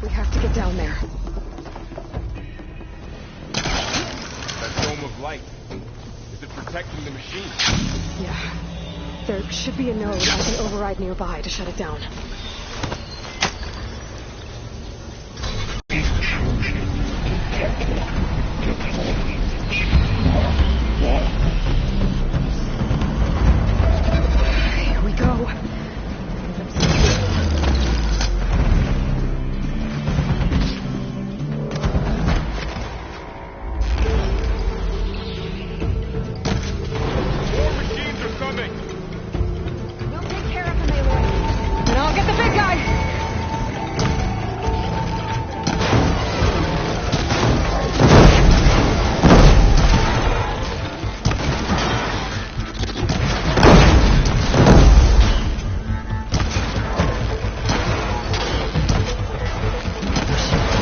We have to get down there. That dome of light. Is it protecting the machine? Yeah. There should be a node I can override nearby to shut it down. Here we go. More machines are coming! We'll take care of them, Aloy. And I'll get the big guy!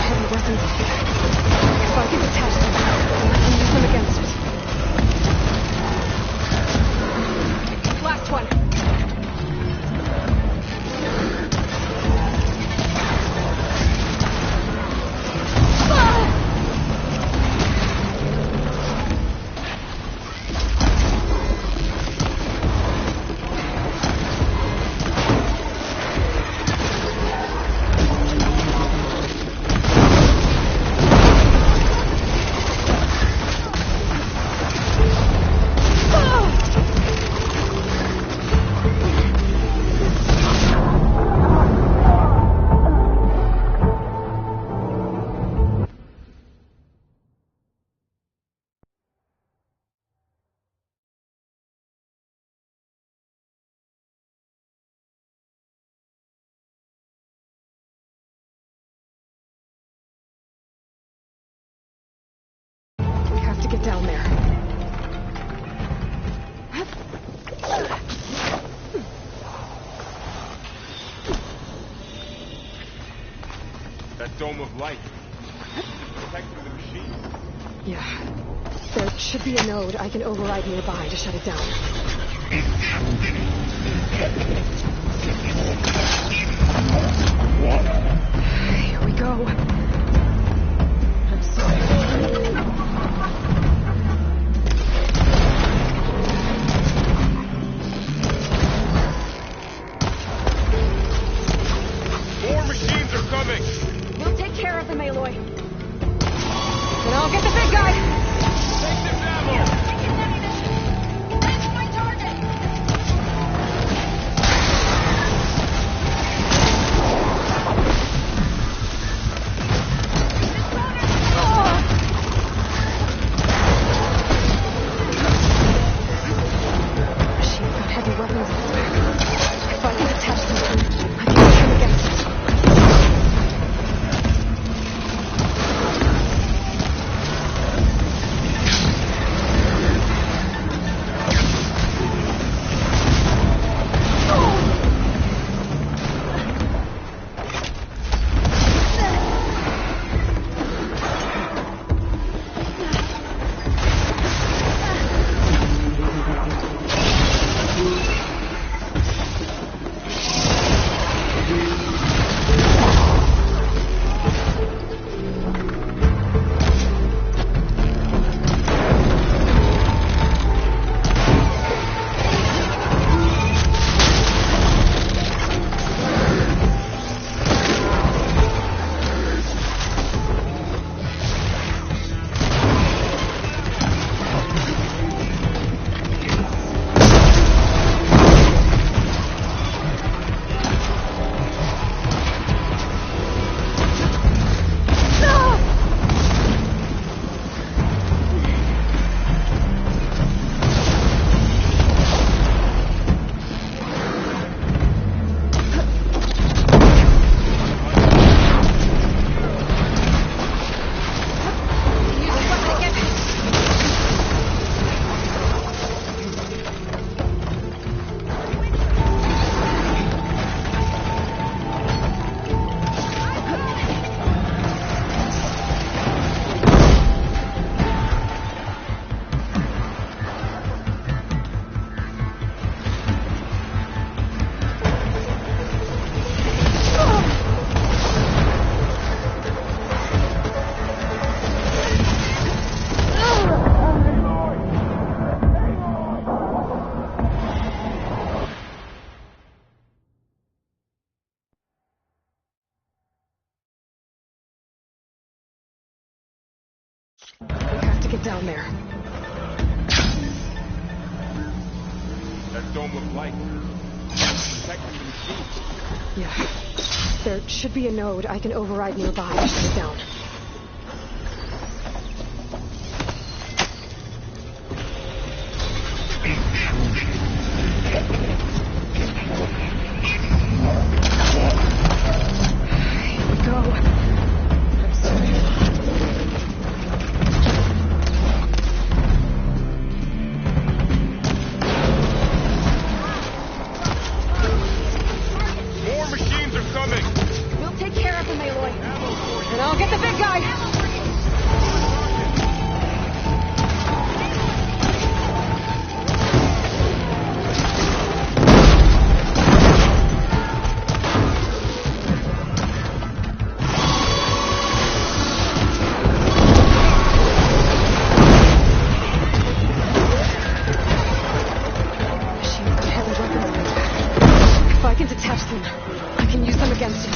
Heavy weapons up there. If I can detach them, I can use them against it. Last one. We have to get down there. That dome of light. Is it protecting the machine? Yeah. There should be a node I can override nearby to shut it down. Here we go. I'm sorry. More machines are coming! We'll take care of them, Aloy. And I'll get the big guy! Take this ammo! That's my target! We have to get down there. That dome of light. It's protecting the machine. Yeah. There should be a node I can override nearby to shut it down. Here we go. I'm sorry. More machines are coming. We'll take care of him, Aloy. And I'll get the big guy! Machines with heavy weaponry. If I can detach them, I can use them against it.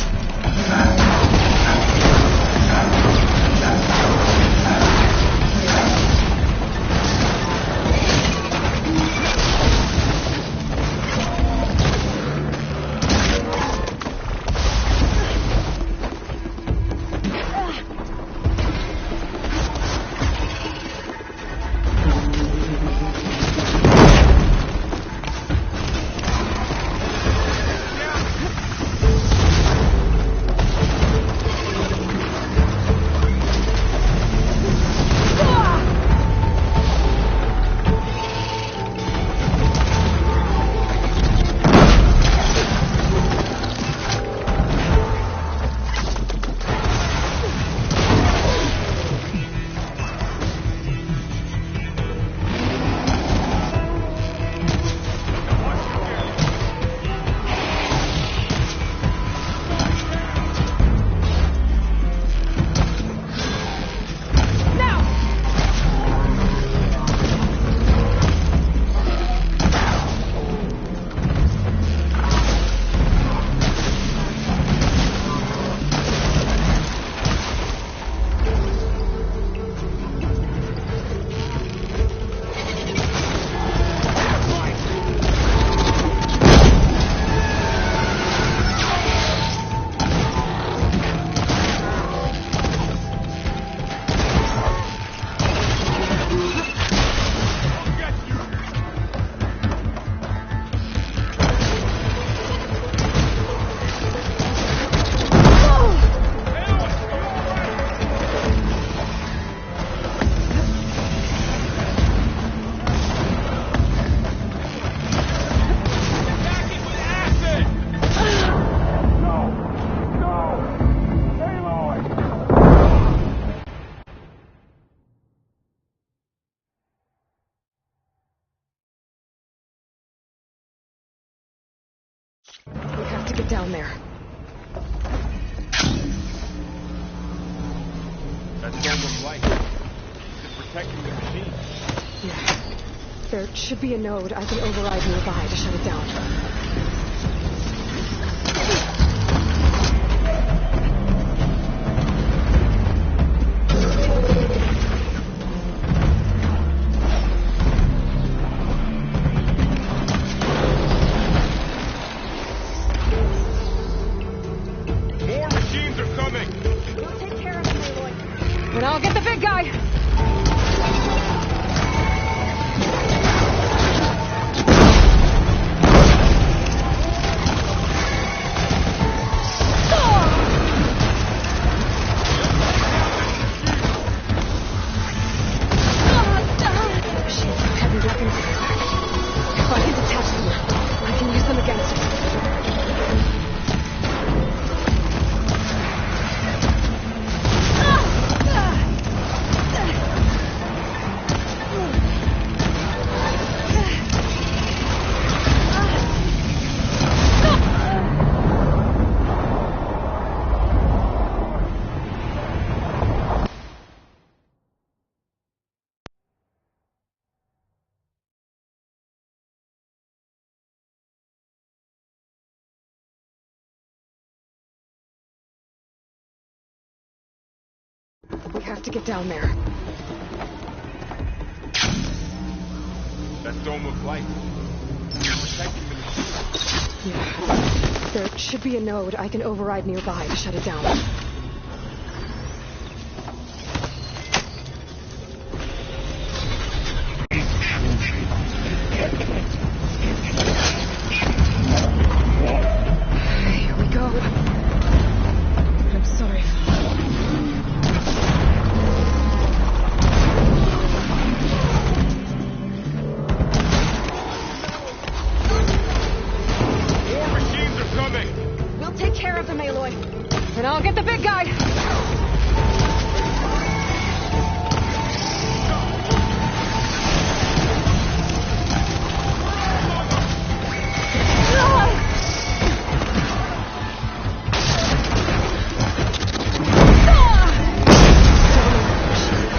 We have to get down there. That dome of light. It's protecting the machine. Yeah. There should be a node I can override nearby to shut it down. More machines are coming. We'll take care of him, Aloy. And I'll get the big guy! We have to get down there. That dome of light. It's protecting the machine. Yeah. There should be a node I can override nearby to shut it down. Here we go. I'm sorry. More machines are coming! We'll take care of them, Aloy. And I'll get the big guy!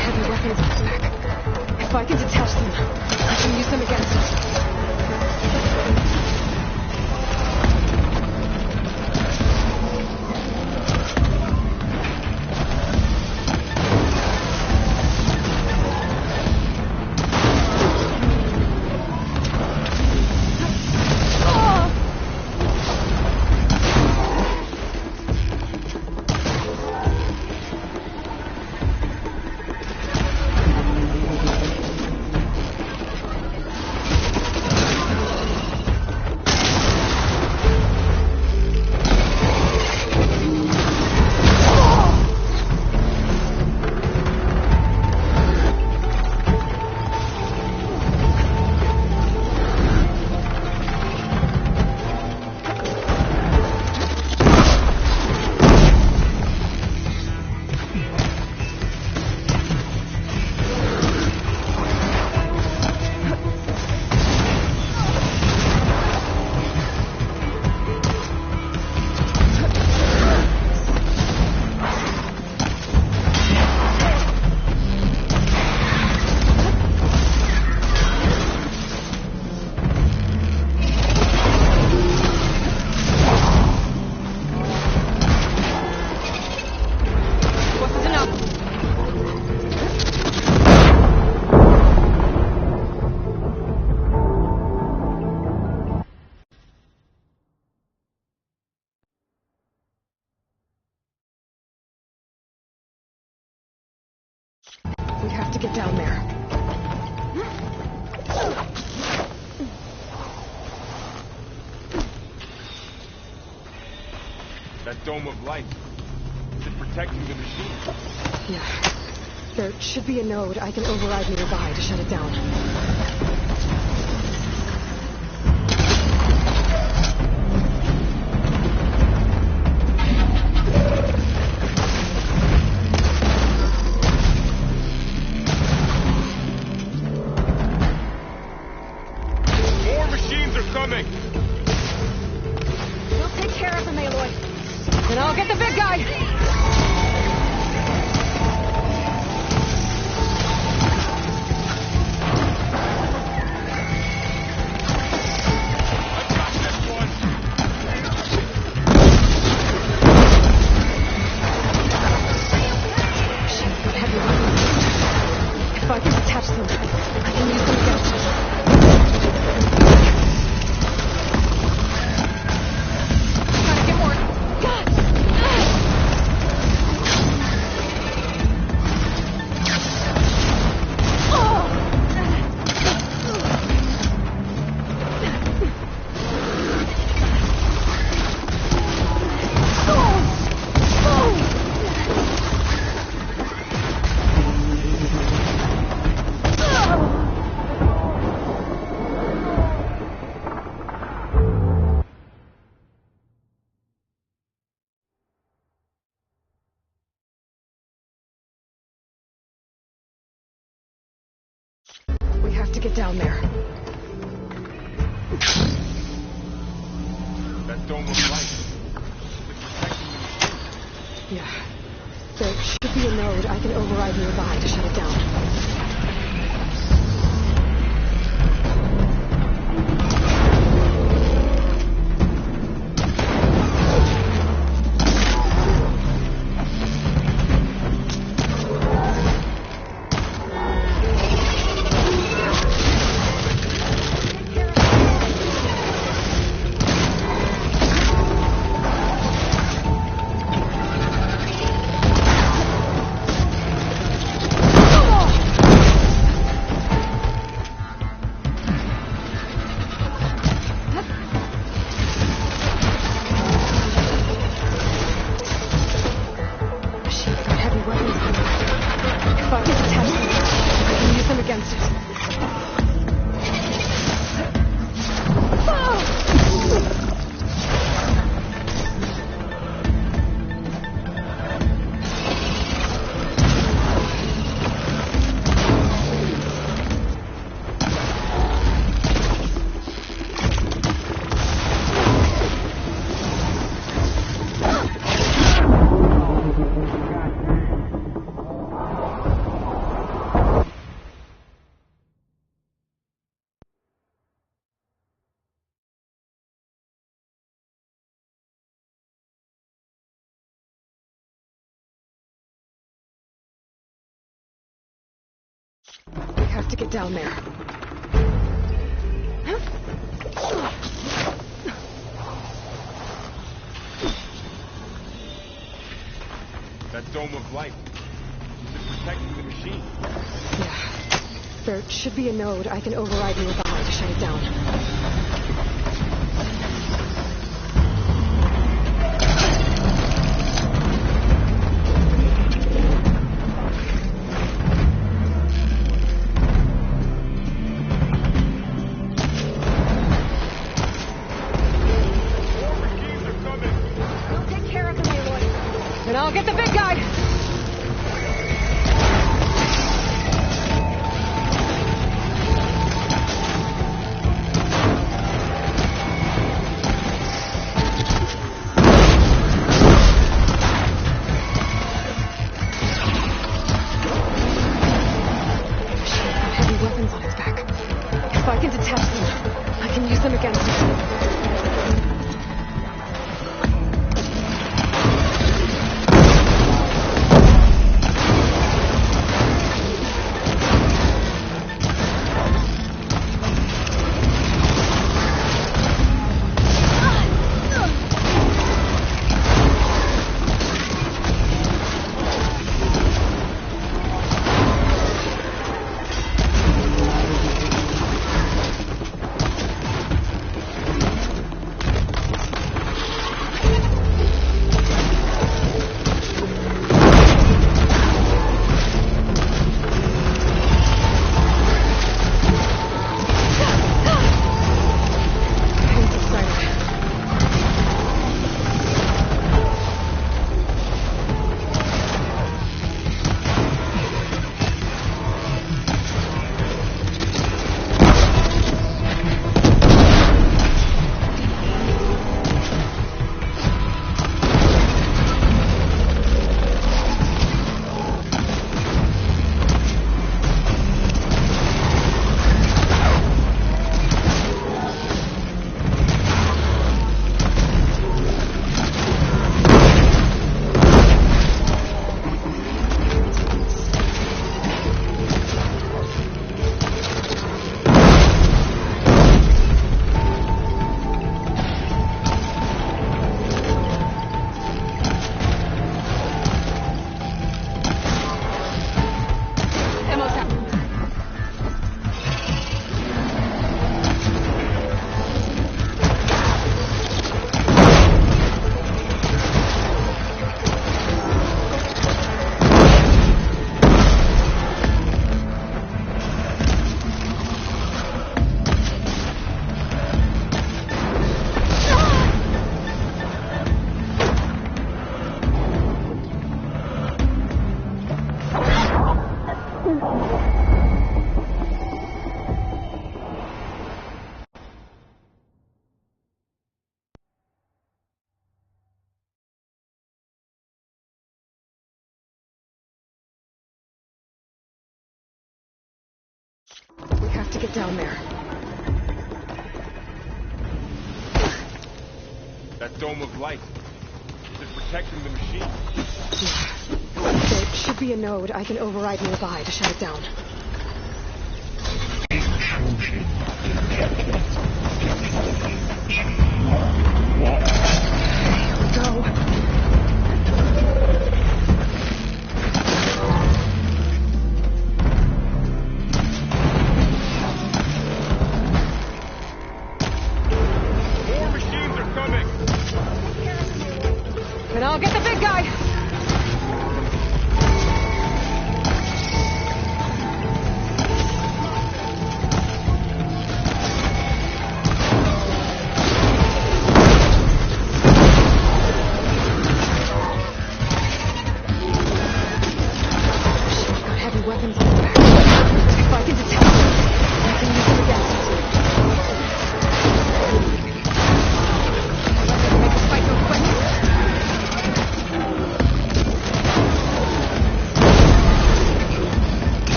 Heavy weapons in its back. If I can detach them, I can use them against it. Wasn't enough. We have to get down there. That dome of light. Is it protecting the machine? Yeah. There should be a node I can override nearby to shut it down. More machines are coming! We'll take care of them, Aloy. And I'll get the big guy! I got that one! She's got heavy weapons. If I can detach them, I can use them against it. Trying to get more. God! We have to get down there. That dome of light. Is it protecting the machine? Yeah. There should be a node I can override nearby to shut it down. to get down there. That dome of light. Is it protecting the machine? Yeah. There should be a node I can override nearby to shut it down. We'll take care of them, Aloy. And I'll get the big guy! We have to get down there. That dome of light. Is it protecting the machine? Yeah. There should be a node I can override nearby to shut it down. Here we go. And I'll get the big guy!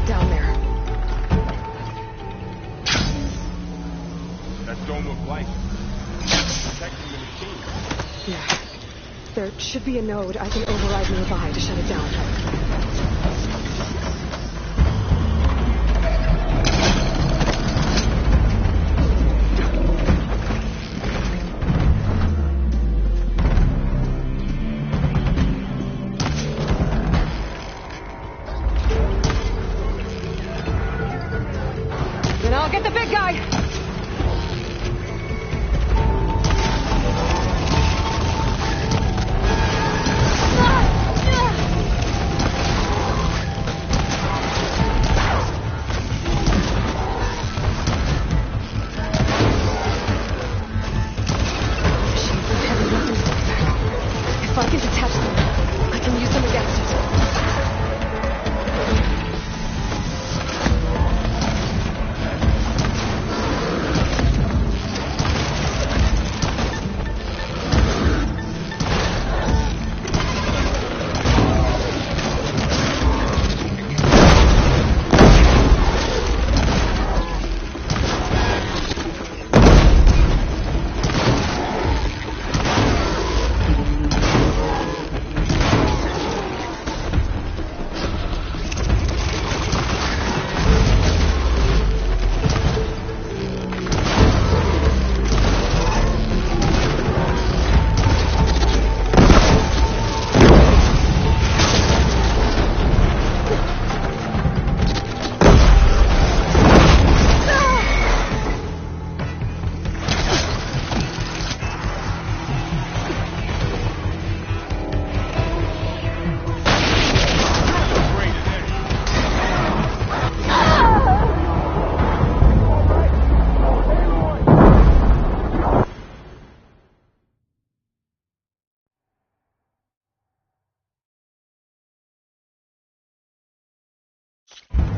get down there. That dome of light is protecting the machine. Yeah. There should be a node I can override nearby to shut it down. Then I'll get the big guy! If I can detach them, I can use them against it.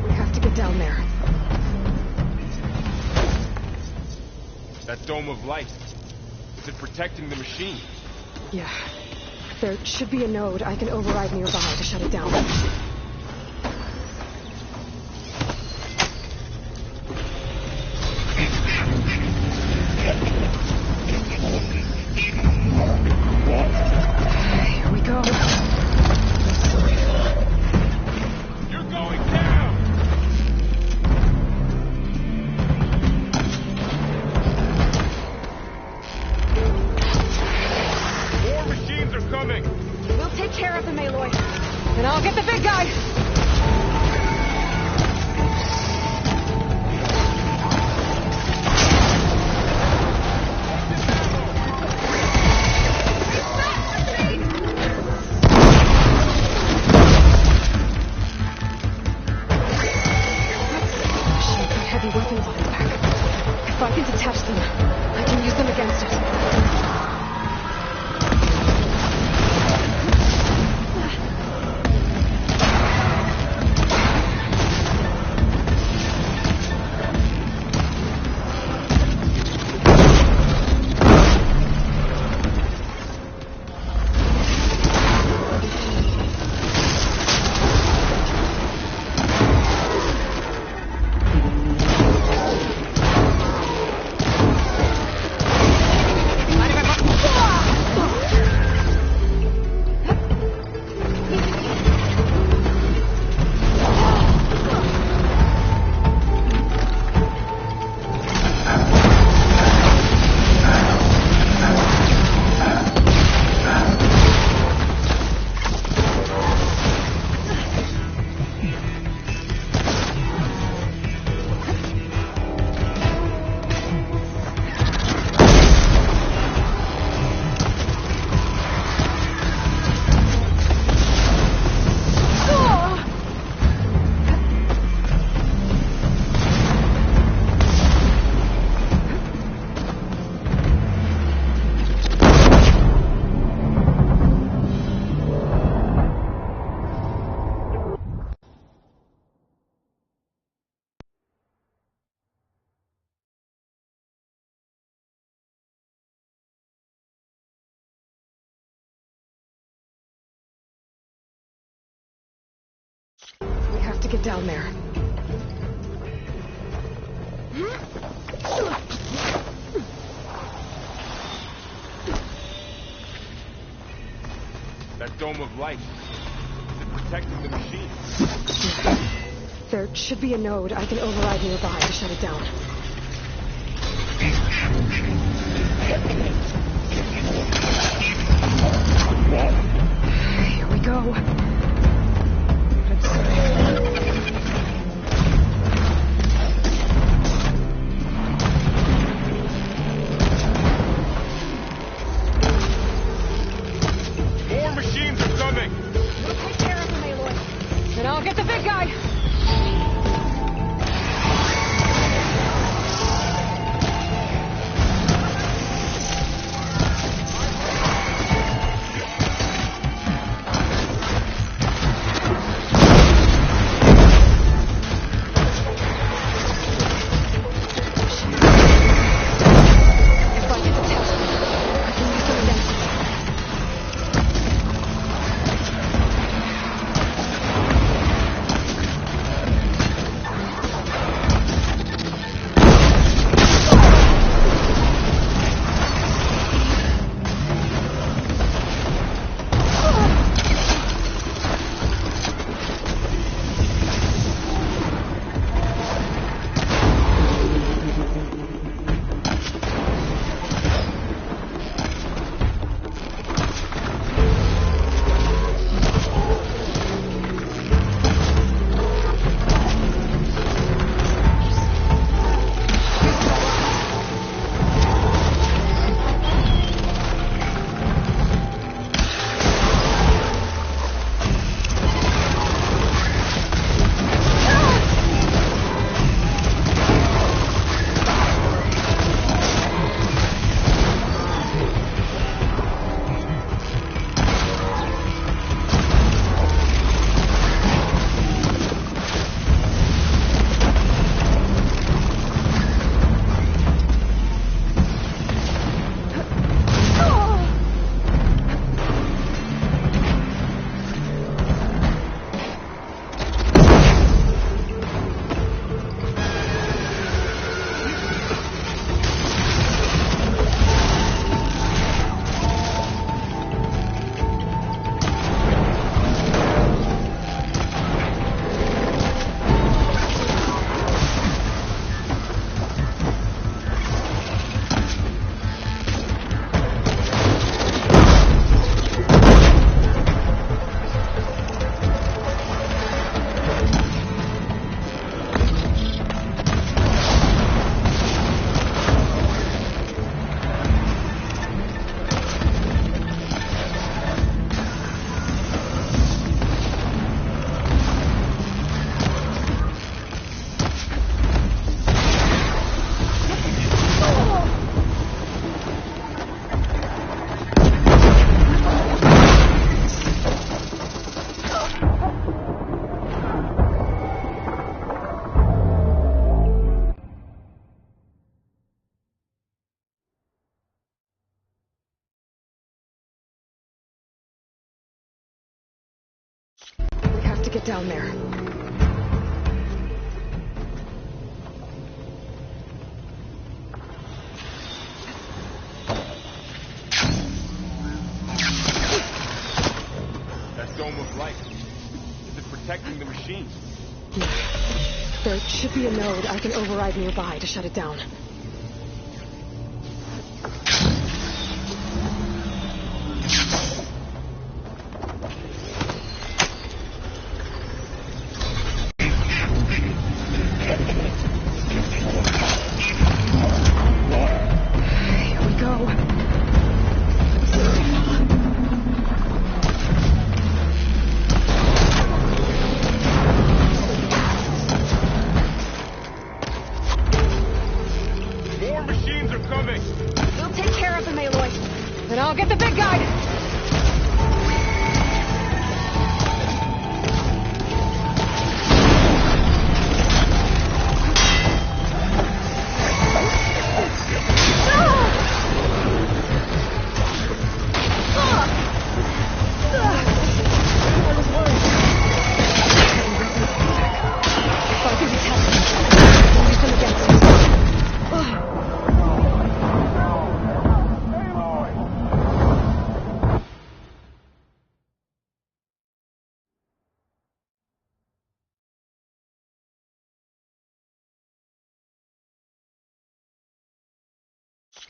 We have to get down there. That dome of light, is it protecting the machine? Yeah. There should be a node I can override nearby to shut it down. Here we go. You're going down! More machines are coming! We'll take care of them, Aloy. And I'll get the big guy! Should put heavy weapons on his back. If I can detach them, I can use them against it. We have to get down there. That dome of light. Is it protecting the machine? There should be a node I can override nearby to shut it down. Here we go. I'm sorry. More machines are coming! We'll take care of them, Aloy. And I'll get the big guy! If I get the test, I can use them against them. We have to get down there. That dome of light. Is it protecting the machine? Yeah. There should be a node I can override nearby to shut it down. Here we go. More machines are coming! We'll take care of them, Aloy. And I'll get the big guy! I was worried. If I can detect them, I can use them against them.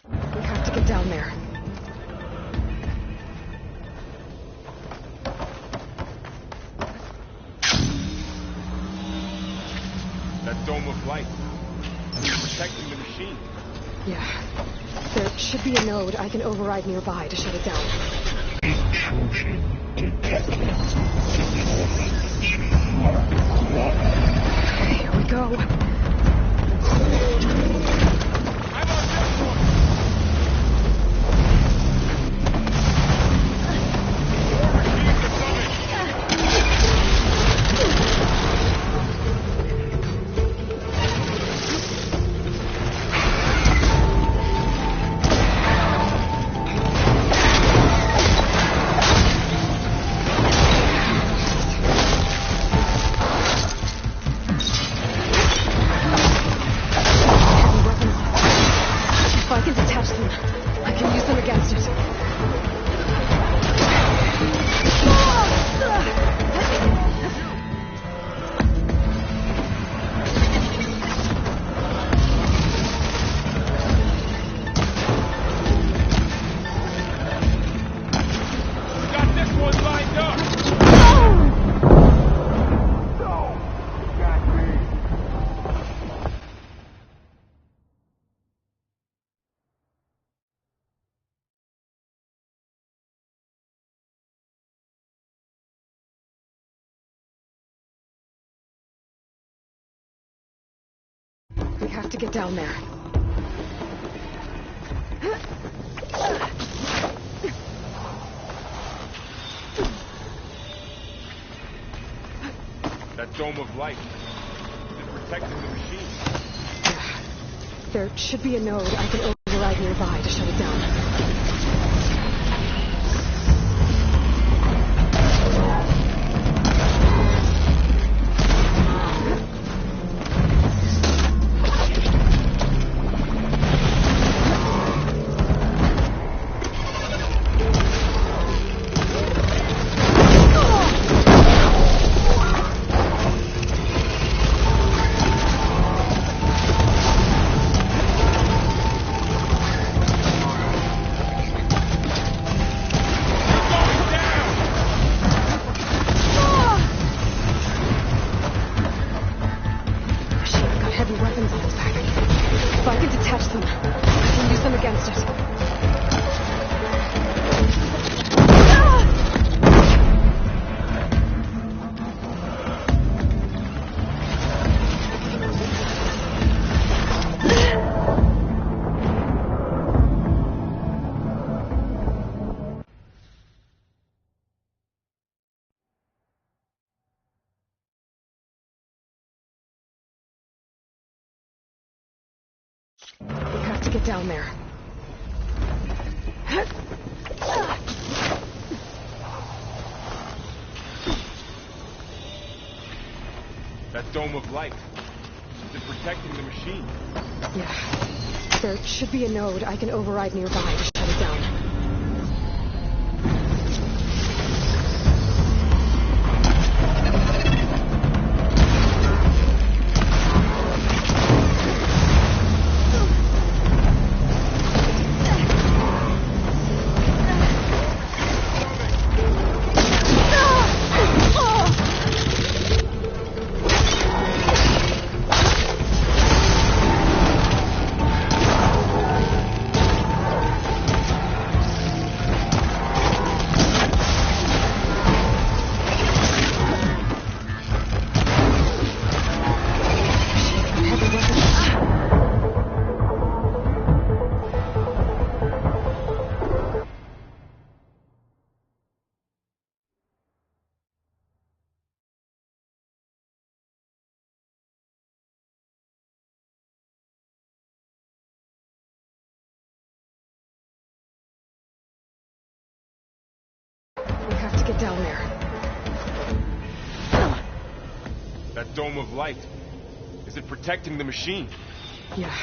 We have to get down there. That dome of light. It's protecting the machine. Yeah. There should be a node I can override nearby to shut it down. Here we go. I'm on this one! We have to get down there. That dome of light. It's protecting the machine. Yeah. There should be a node I can override nearby to shut it down. We have to get down there. That dome of light. It's protecting the machine. Yeah. There should be a node I can override nearby to shut it down. We have to get down there. That dome of light. Is it protecting the machine? Yeah.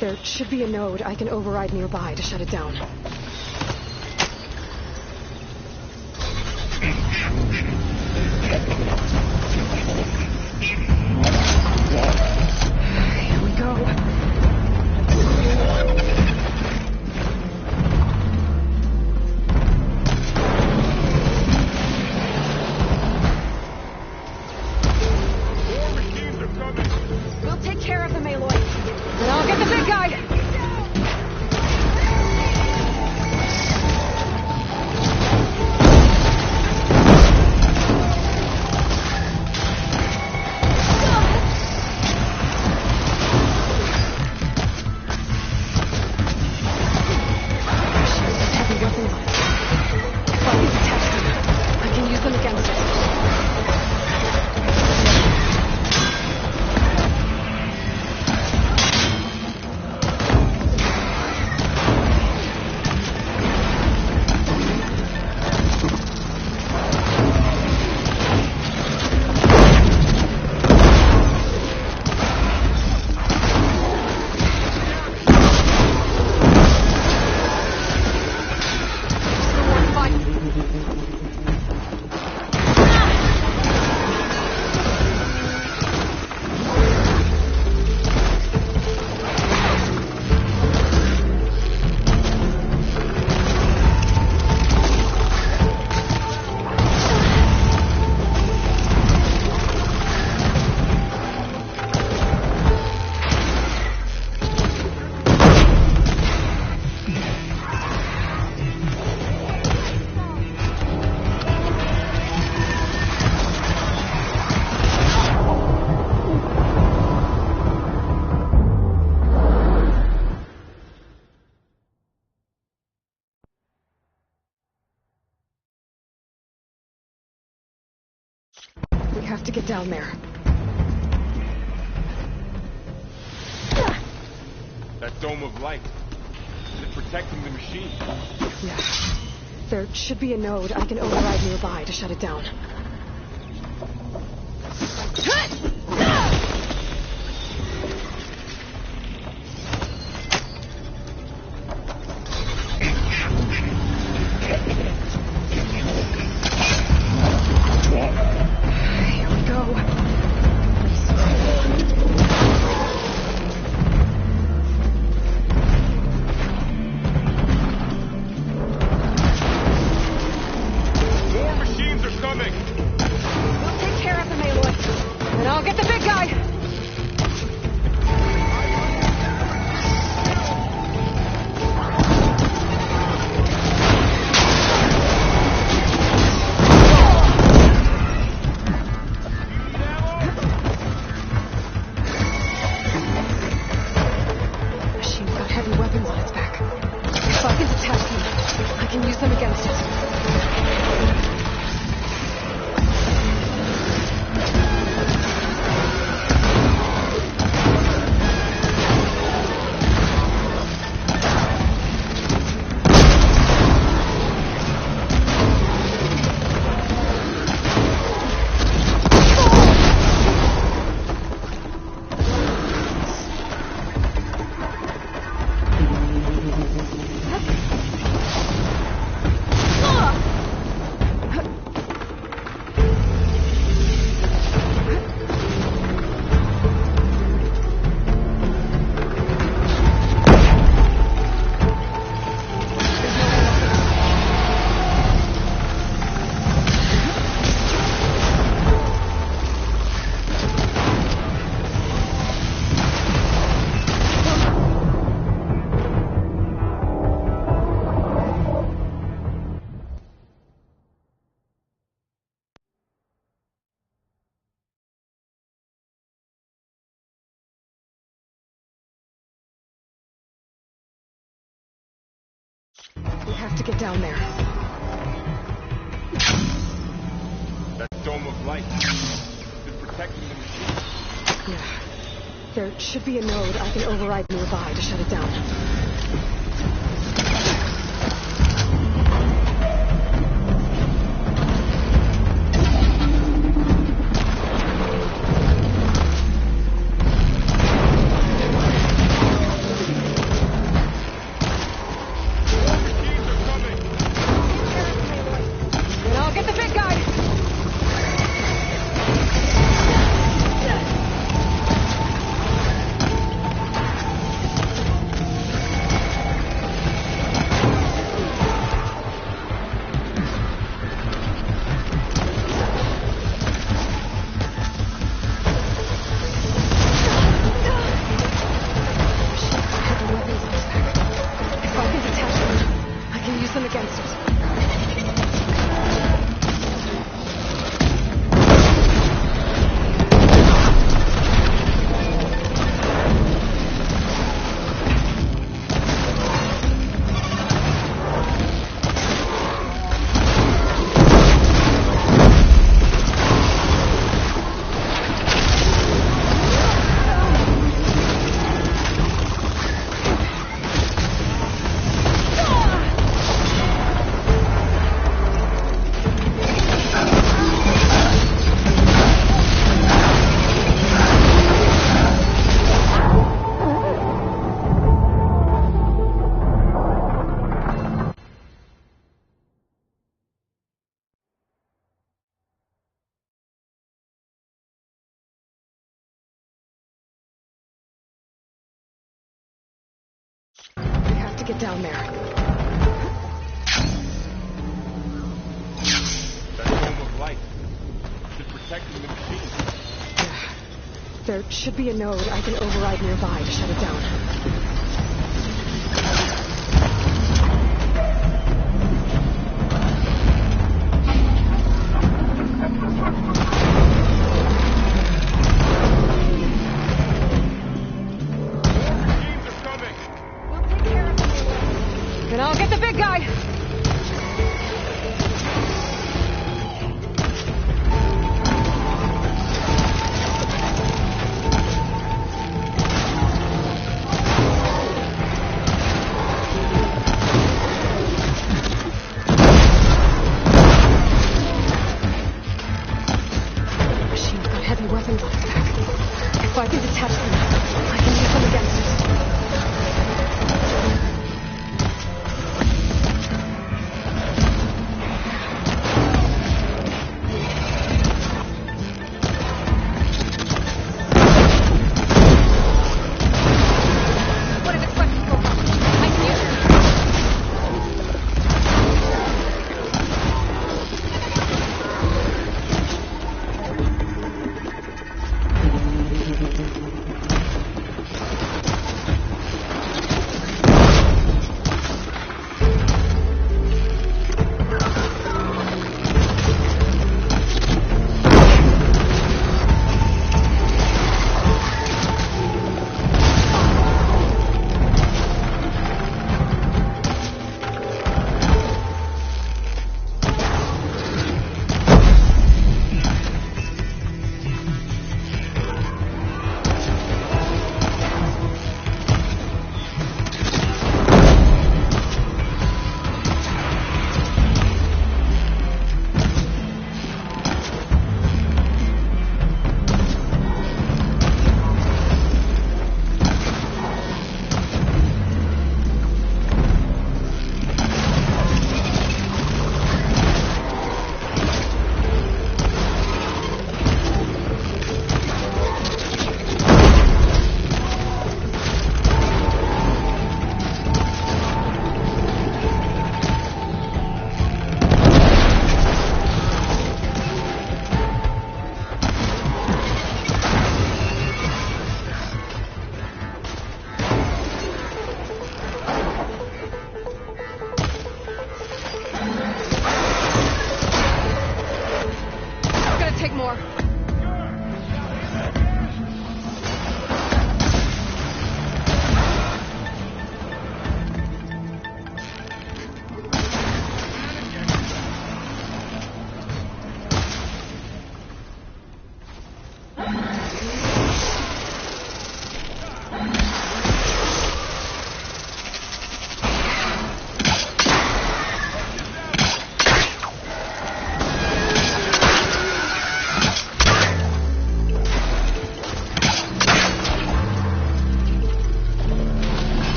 There should be a node I can override nearby to shut it down. Here we go. have to get down there. That dome of light. Is it protecting the machine? Yeah. There should be a node I can override nearby to shut it down. Here we go. More machines are coming! We'll take care of them, Aloy. And I'll get the big guy! Machine's got heavy weapons on its back. If I can detach them, I can use them against it. We have to get down there. That dome of light. Is it protecting the machine? Yeah. There should be a node I can override nearby to shut it down. Machines are coming! And I'll get the big guy! Heavy weapons on its back. If I can detach them, I can use them against it. We have to get down there. That dome of light. Is it protecting the machine? Yeah. There should be a node I can override nearby to shut it down. Machines are coming! We'll take care of them, Aloy. And I'll get the big guy!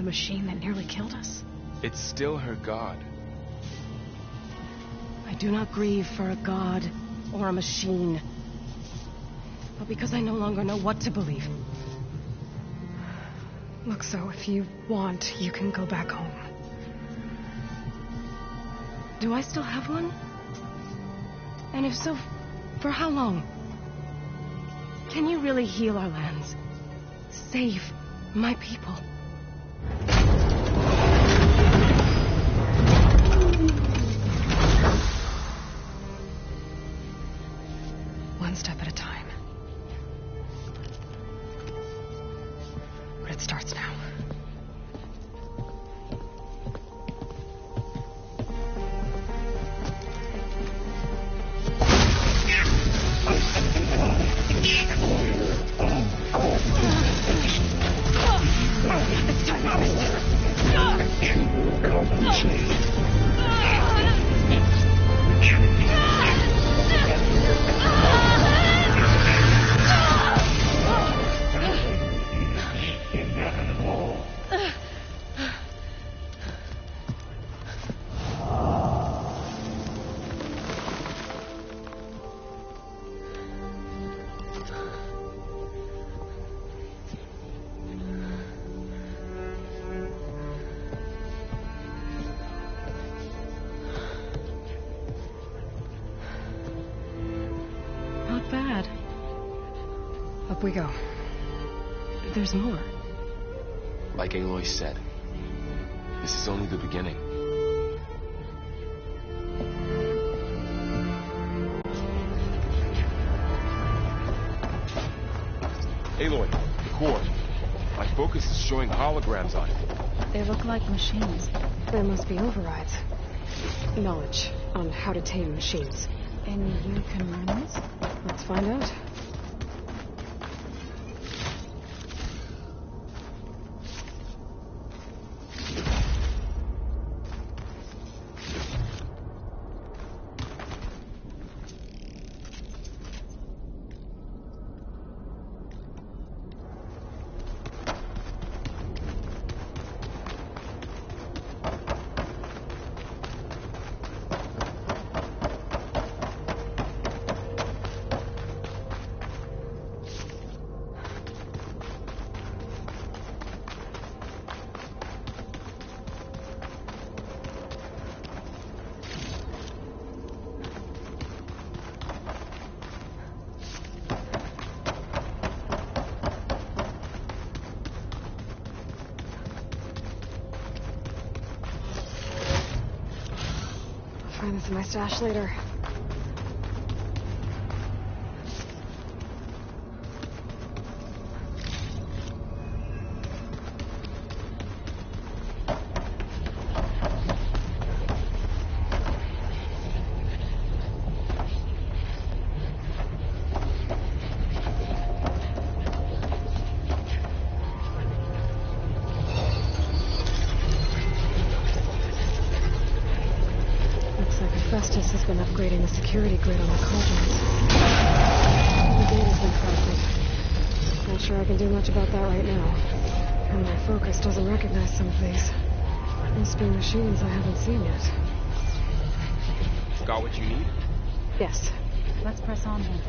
machine that nearly killed us? It's still her god. I do not grieve for a god or a machine, but because I no longer know what to believe. Look, so if you want, you can go back home. Do I still have one? And if so, for how long? Can you really heal our lands? Save my people? One step at a time. But it starts now. Not bad. Up we go. There's more. Like Aloy said, this is only the beginning. Aloy, the core. My focus is showing holograms on it. They look like machines. There must be overrides. Knowledge on how to tame machines. And you can run this? Let's find out. Find this in my stash later. Festus has been upgrading the security grid on the cauldrons. The data's been corrupted. Not sure I can do much about that right now. And my focus doesn't recognize some of these. Must be machines I haven't seen yet. Got what you need? Yes. Let's press on then.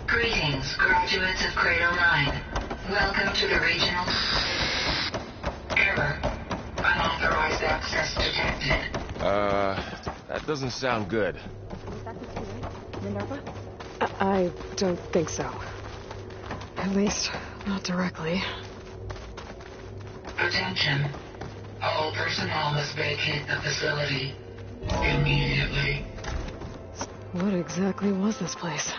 Greetings, graduates of Cradle 9. Welcome to the regional... Error. Unauthorized access detected. That doesn't sound good. Minerva? I don't think so. At least, not directly. Attention. All personnel must vacate the facility. Immediately. What exactly was this place?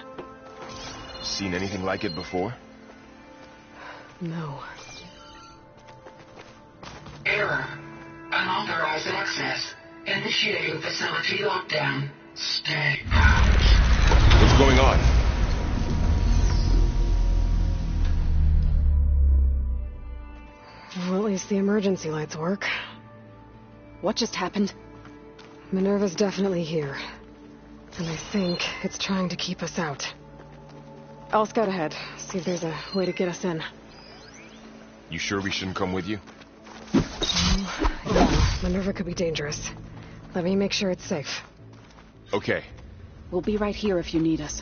Seen anything like it before? No. Error. Unauthorized access. Initiating facility lockdown. Stay out. What's going on? Well, at least the emergency lights work. What just happened? Minerva's definitely here. And I think it's trying to keep us out. I'll scout ahead, see if there's a way to get us in. You sure we shouldn't come with you? Yeah, Minerva could be dangerous. Let me make sure it's safe. Okay. We'll be right here if you need us.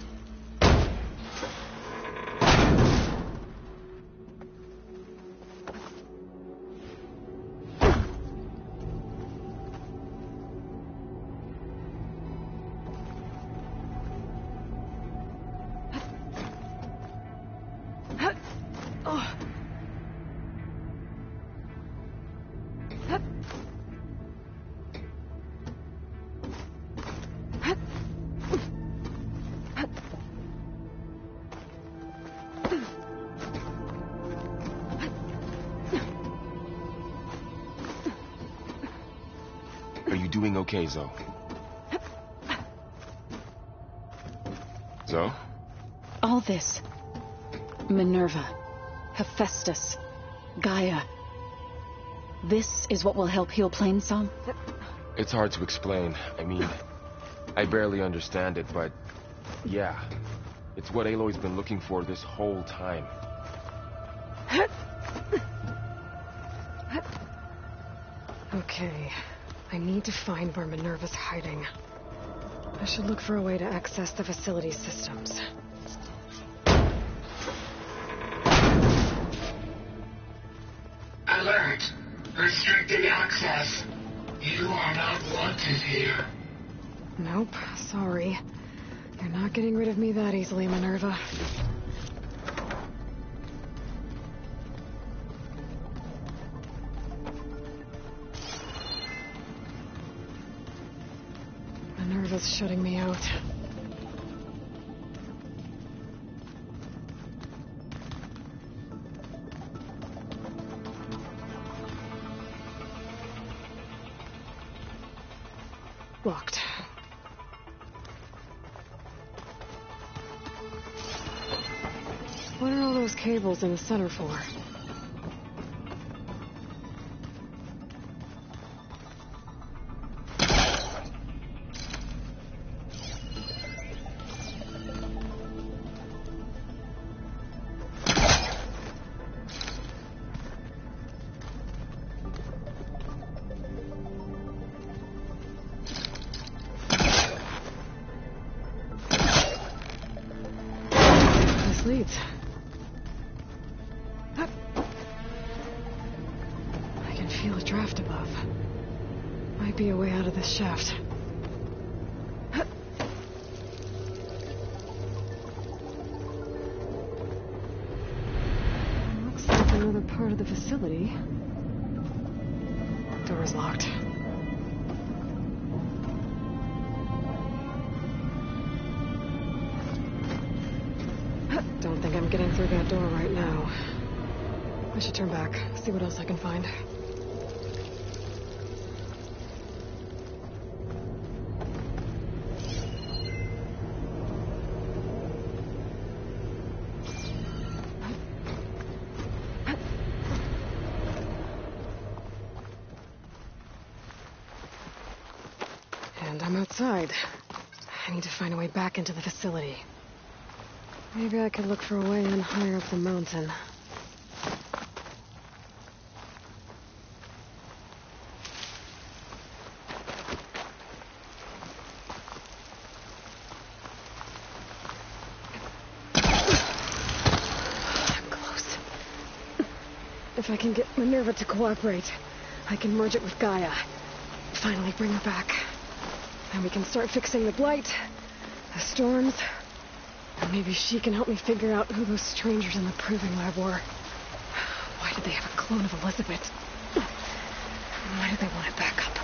Are you doing okay, Zoe? Zoe? All this. Minerva. Hephaestus. Gaia. This is what will help heal Plainsong? It's hard to explain. I mean, I barely understand it, but yeah. It's what Aloy's been looking for this whole time. Okay. I need to find where Minerva's hiding. I should look for a way to access the facility systems. Alert. Restricted access. You are not wanted here. Nope, sorry. You're not getting rid of me that easily, Minerva. Minerva's shutting me out. Locked. What are all those cables in the center for? Leads. I can feel a draft above. Might be a way out of this shaft. Looks like another part of the facility. Door's locked. Don't think I'm getting through that door right now. I should turn back, see what else I can find. And I'm outside. I need to find a way back into the facility. Maybe I could look for a way in higher up the mountain. I'm close. If I can get Minerva to cooperate, I can merge it with Gaia. Finally bring her back. And we can start fixing the blight, the storms. And maybe she can help me figure out who those strangers in the proving lab were. Why did they have a clone of Elizabeth? And why did they want it back up?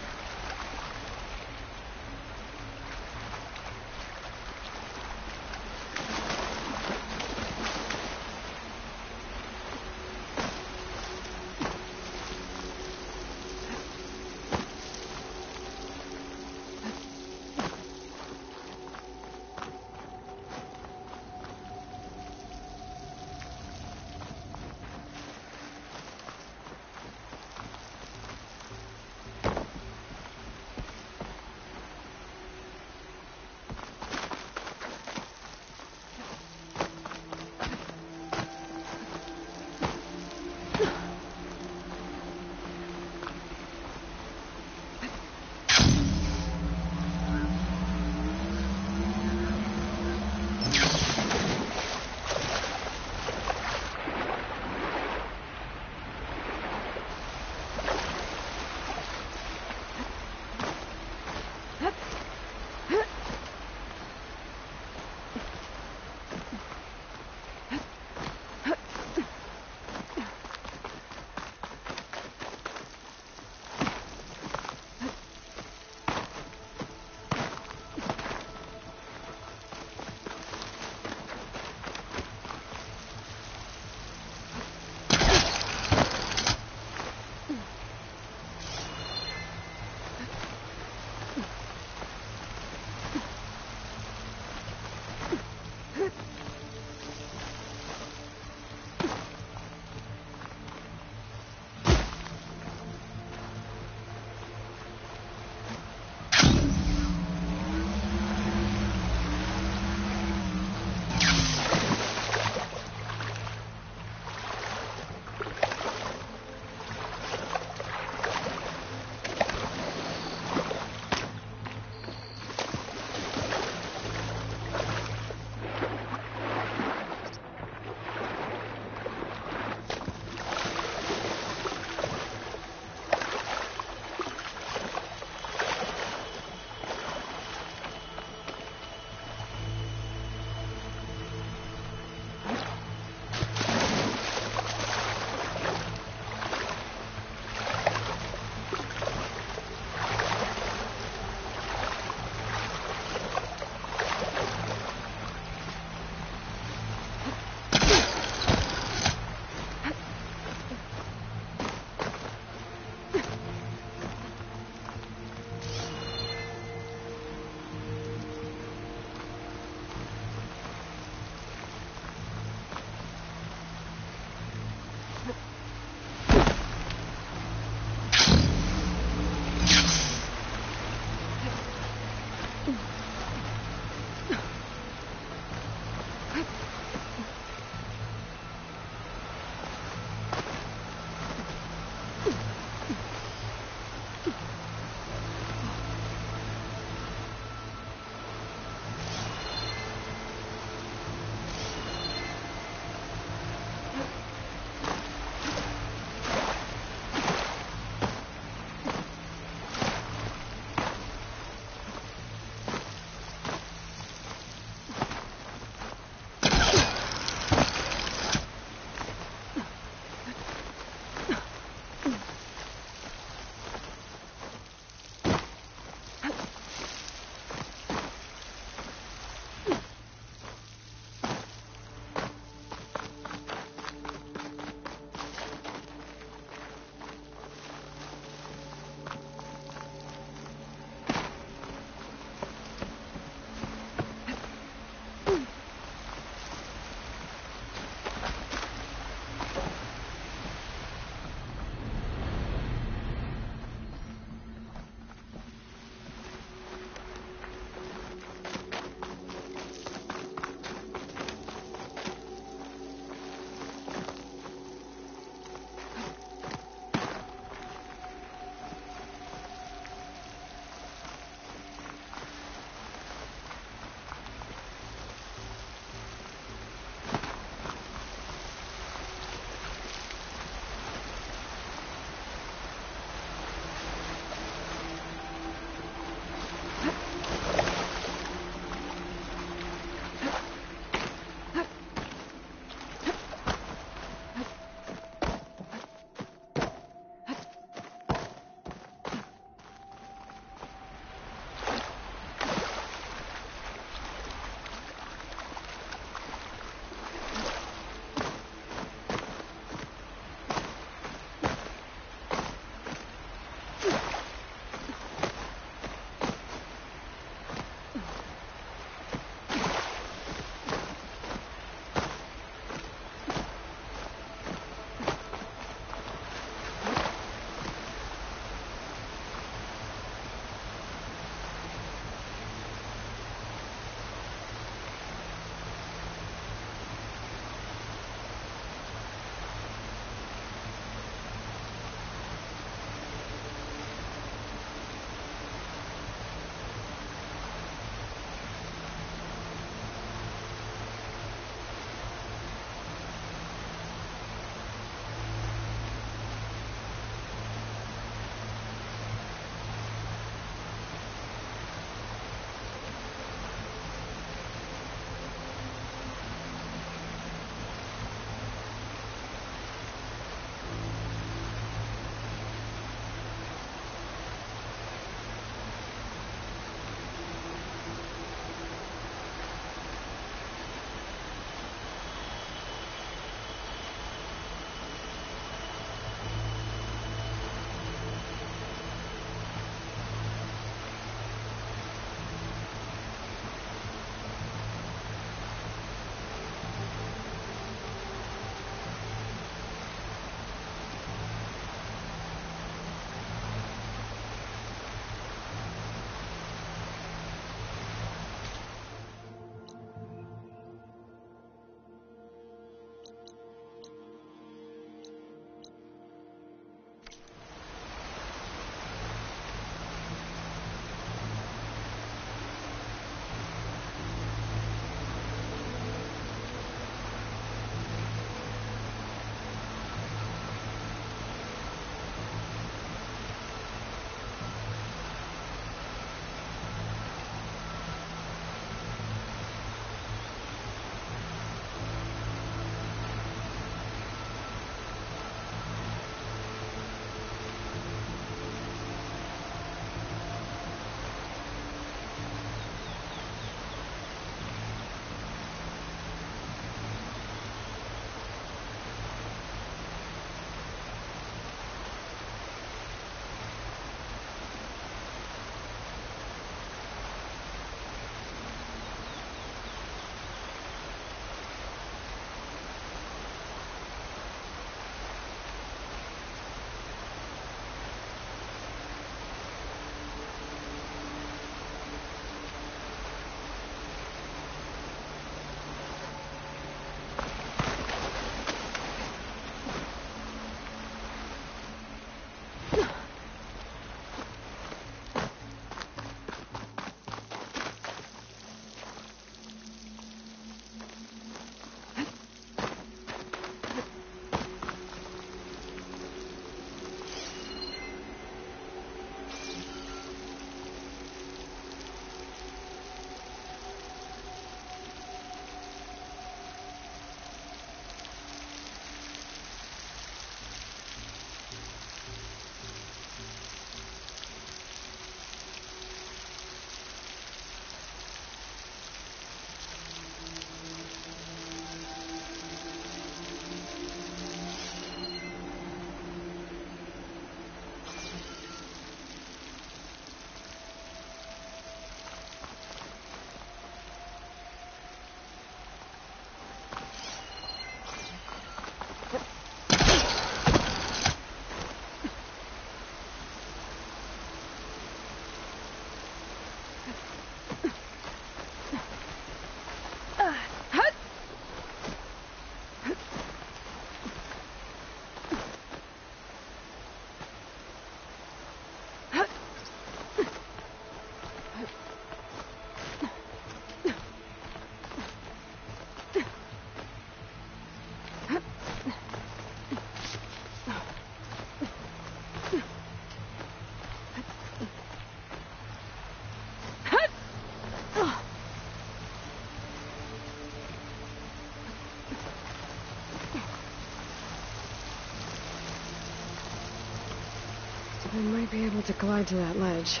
I might be able to glide to that ledge.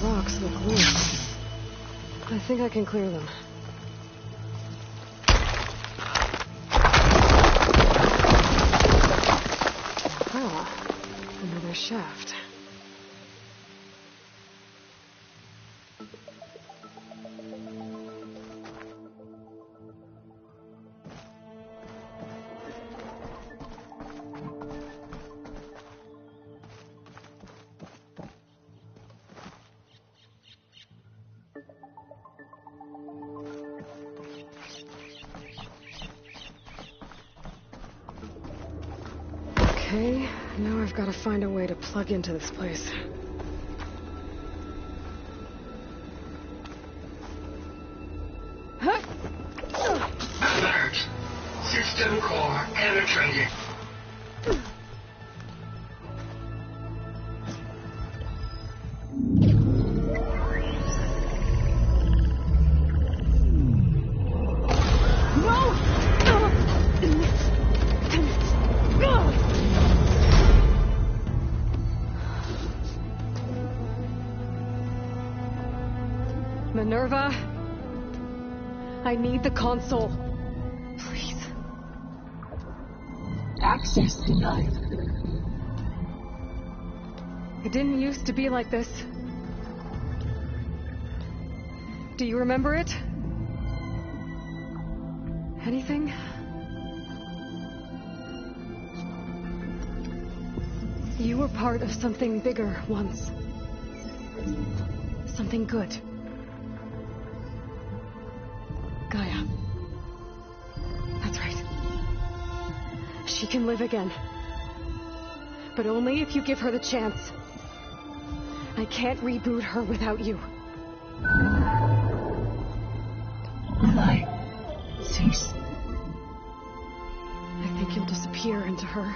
Rocks look loose. I think I can clear them. Ah, another shaft. Okay, now I've got to find a way to plug into this place. Alert! System core penetrated. Minerva, I need the console. Please. Access denied. It didn't used to be like this. Do you remember it? Anything? You were part of something bigger once. Something good. Gaia. That's right. She can live again. But only if you give her the chance. I can't reboot her without you. Why? Cease. I think you'll disappear into her.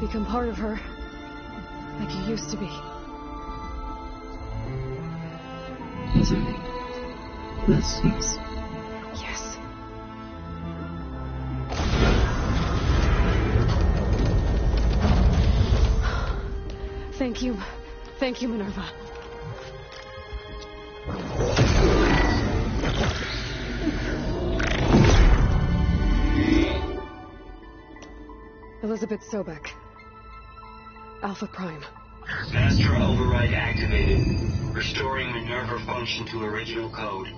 Become part of her. Like you used to be. Easily. Will cease. Yes. Thank you. Thank you, Minerva. Elizabeth Sobek. Alpha Prime. Master override activated. Restoring Minerva function to original code.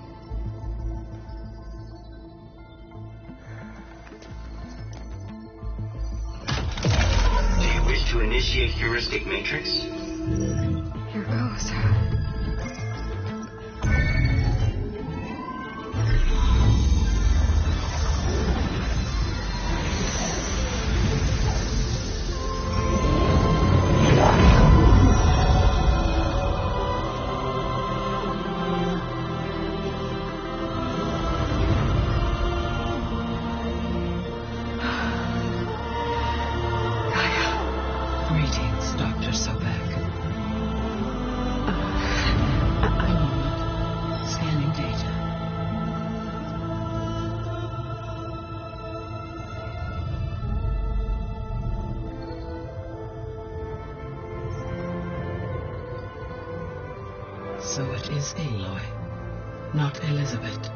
Do you wish to initiate heuristic matrix? Here goes. Greetings, Dr. Sobek. A moment. Scanning data. So it is Aloy, not Elizabeth.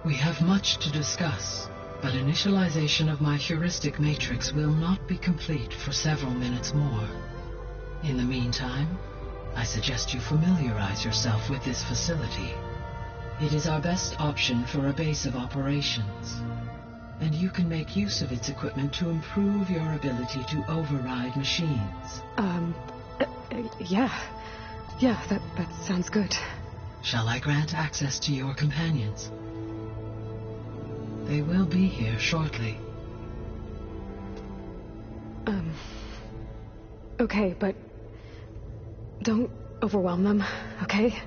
We have much to discuss, but initialization of my heuristic matrix will not be complete for several minutes more. In the meantime, I suggest you familiarize yourself with this facility. It is our best option for a base of operations, and you can make use of its equipment to improve your ability to override machines. Yeah. Yeah, that sounds good. Shall I grant access to your companions? They will be here shortly. Okay, but don't overwhelm them, okay?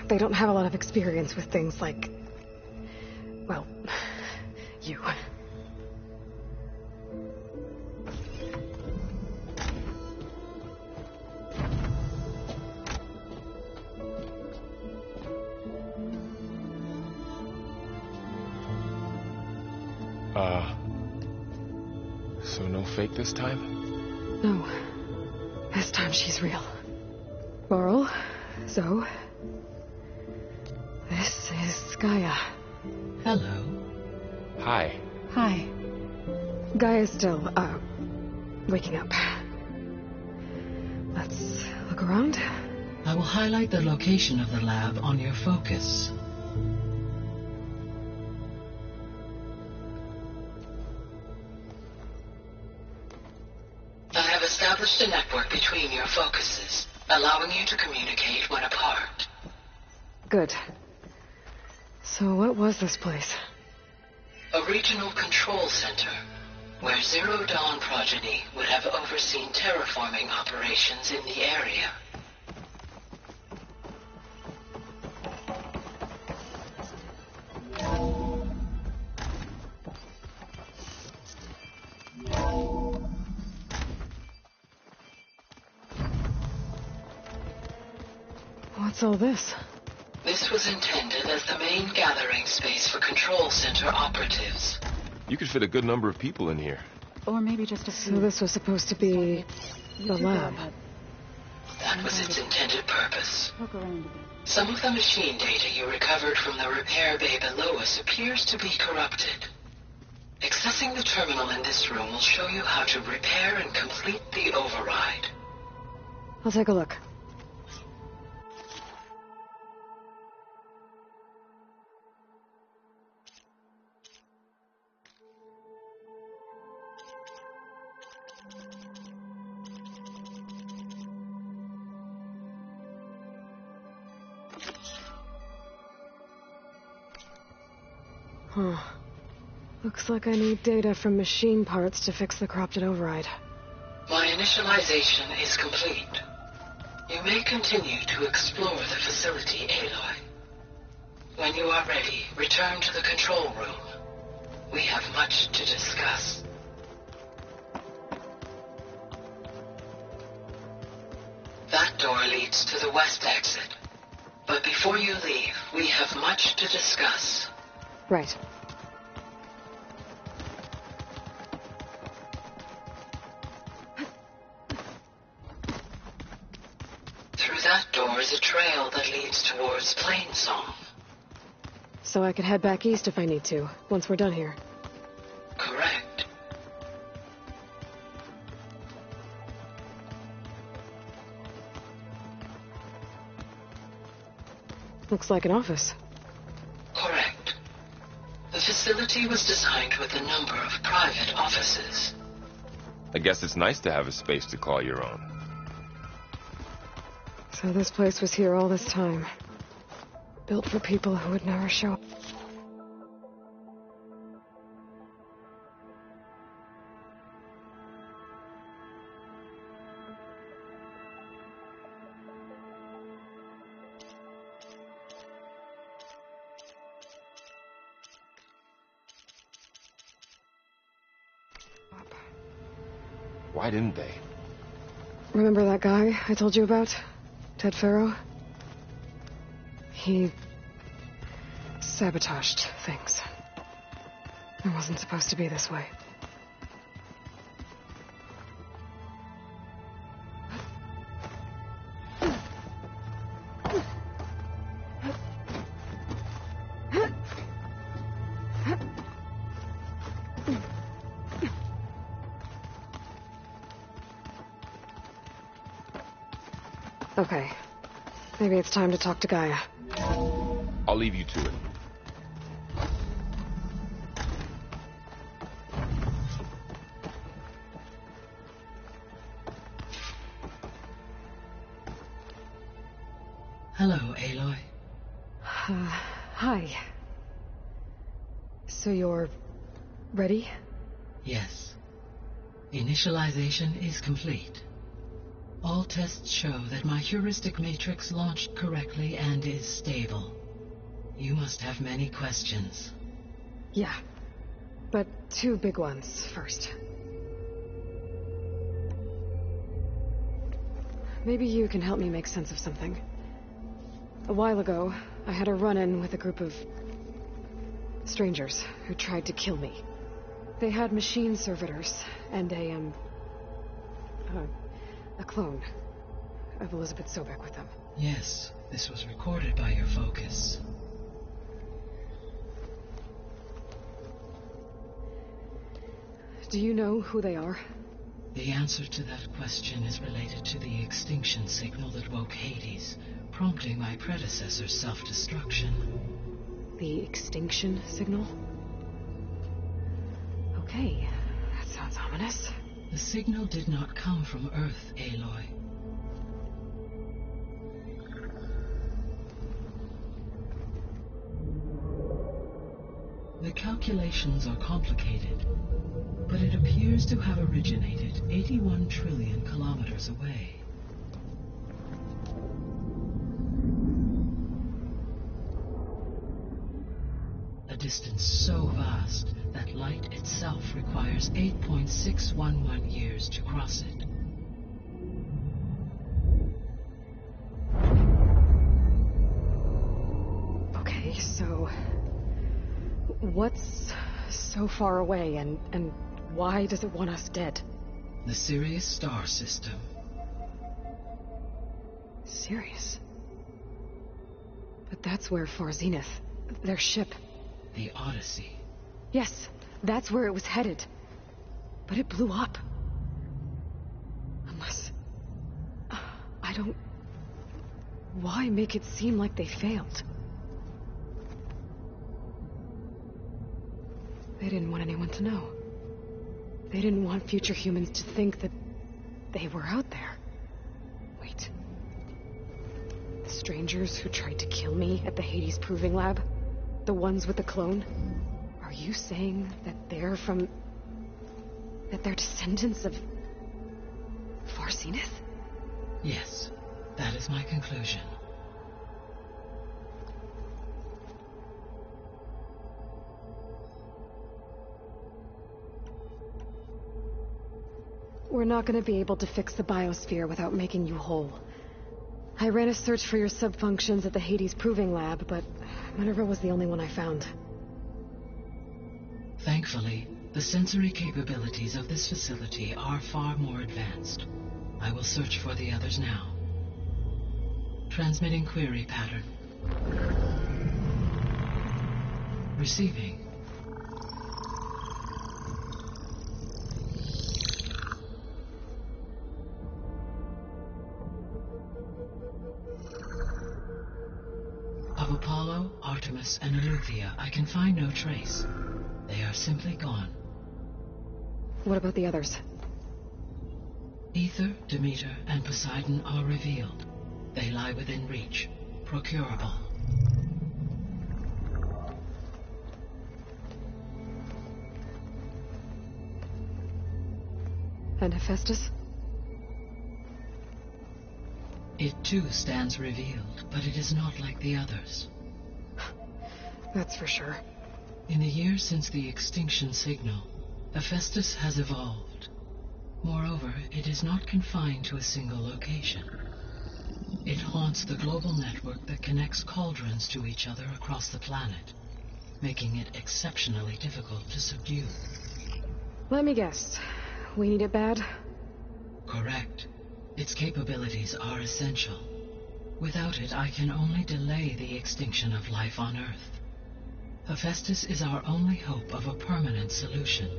They don't have a lot of experience with things like... well, you. So no fake this time? No. This time she's real. Laurel, Zoe. This is Gaia. Hello. Hi. Hi. Gaia's still, waking up. Let's look around. I will highlight the location of the lab on your focus. I have established a network between your focuses, allowing you to communicate when apart. Good. So what was this place? A regional control center, where Zero Dawn progeny would have overseen terraforming operations in the area. What's all this? This was intended as the main gathering space for control center operatives. You could fit a good number of people in here. Or maybe just a few. So this was supposed to be the lab. That was its intended purpose. Look around a bit. Some of the machine data you recovered from the repair bay below us appears to be corrupted. Accessing the terminal in this room will show you how to repair and complete the override. I'll take a look. Huh. Looks like I need data from machine parts to fix the corrupted override. My initialization is complete. You may continue to explore the facility, Aloy. When you are ready, return to the control room. We have much to discuss. That door leads to the west exit. But before you leave, we have much to discuss. Right. Through that door is a trail that leads towards Plainsong. So I could head back east if I need to, once we're done here. Correct. Looks like an office. Correct. The facility was designed with a number of private offices. I guess it's nice to have a space to call your own. So this place was here all this time. Built for people who would never show up. Why didn't they? Remember that guy I told you about? Ted Farrow? He sabotaged things. It wasn't supposed to be this way. Okay. Maybe it's time to talk to Gaia. I'll leave you to it. Hello, Aloy. Hi. So you're... ready? Yes. Initialization is complete. All tests show that my heuristic matrix launched correctly and is stable. You must have many questions. Yeah. But 2 big ones first. Maybe you can help me make sense of something. A while ago, I had a run-in with a group of strangers who tried to kill me. They had machine servitors and a clone of Elizabeth Sobek with them. Yes, this was recorded by your focus. Do you know who they are? The answer to that question is related to the extinction signal that woke Hades, prompting my predecessor's self-destruction. The extinction signal? Okay, that sounds ominous. The signal did not come from Earth, Aloy. The calculations are complicated, but it appears to have originated 81 trillion kilometers away. A distance so vast that light itself requires 8.611 years to cross it. Okay, so what's so far away and why does it want us dead? The Sirius star system. Sirius? But that's where Far Zenith, their ship. The Odyssey. Yes, that's where it was headed. But it blew up. Unless... I don't... Why make it seem like they failed? They didn't want anyone to know. They didn't want future humans to think that they were out there. Wait. The strangers who tried to kill me at the Hades Proving Lab? The ones with the clone? Are you saying that they're from... that they're descendants of... Far Zenith? Yes, that is my conclusion. We're not going to be able to fix the biosphere without making you whole. I ran a search for your subfunctions at the Hades Proving Lab, but Minerva was the only one I found. Thankfully, the sensory capabilities of this facility are far more advanced. I will search for the others now. Transmitting query pattern. Receiving. Of Apollo, Artemis, and Eleuthia, I can find no trace. They are simply gone. What about the others? Aether, Demeter, and Poseidon are revealed. They lie within reach, procurable. And Hephaestus? It too stands revealed, but it is not like the others. That's for sure. In the years since the extinction signal, Hephaestus has evolved. Moreover, it is not confined to a single location. It haunts the global network that connects cauldrons to each other across the planet, making it exceptionally difficult to subdue. Let me guess. We need it bad? Correct. Its capabilities are essential. Without it, I can only delay the extinction of life on Earth. Hephaestus is our only hope of a permanent solution.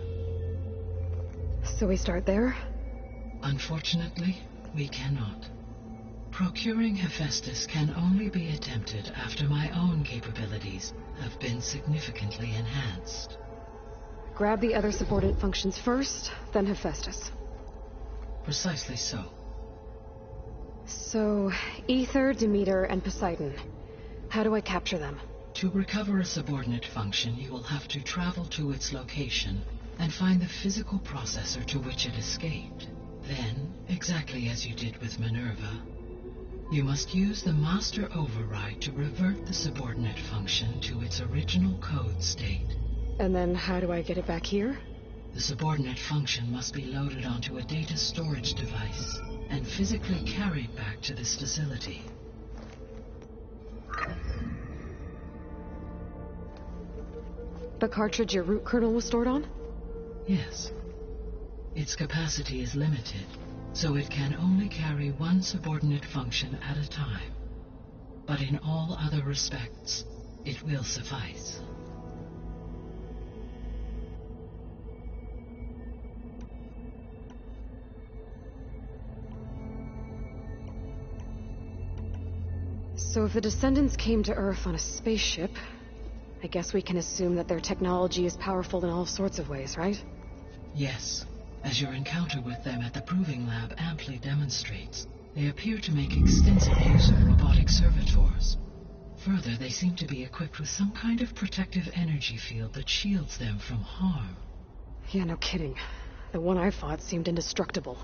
So we start there? Unfortunately, we cannot. Procuring Hephaestus can only be attempted after my own capabilities have been significantly enhanced. Grab the other subordinate functions first, then Hephaestus. Precisely so. So, Aether, Demeter, and Poseidon. How do I capture them? To recover a subordinate function, you will have to travel to its location, and find the physical processor to which it escaped. Then, exactly as you did with Minerva, you must use the master override to revert the subordinate function to its original code state. And then how do I get it back here? The subordinate function must be loaded onto a data storage device and physically carried back to this facility. The cartridge your root kernel was stored on? Yes. Its capacity is limited, so it can only carry one subordinate function at a time. But in all other respects, it will suffice. So if the Descendants came to Earth on a spaceship, I guess we can assume that their technology is powerful in all sorts of ways, right? Yes. As your encounter with them at the Proving Lab amply demonstrates, they appear to make extensive use of robotic servitors. Further, they seem to be equipped with some kind of protective energy field that shields them from harm. Yeah, no kidding. The one I fought seemed indestructible.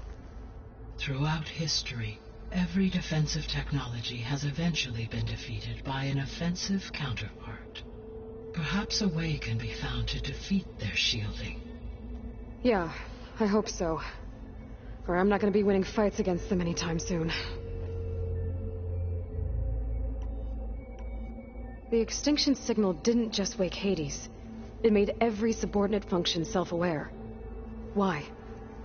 Throughout history, every defensive technology has eventually been defeated by an offensive counterpart. Perhaps a way can be found to defeat their shielding. Yeah, I hope so. Or I'm not going to be winning fights against them anytime soon. The extinction signal didn't just wake Hades. It made every subordinate function self-aware. Why?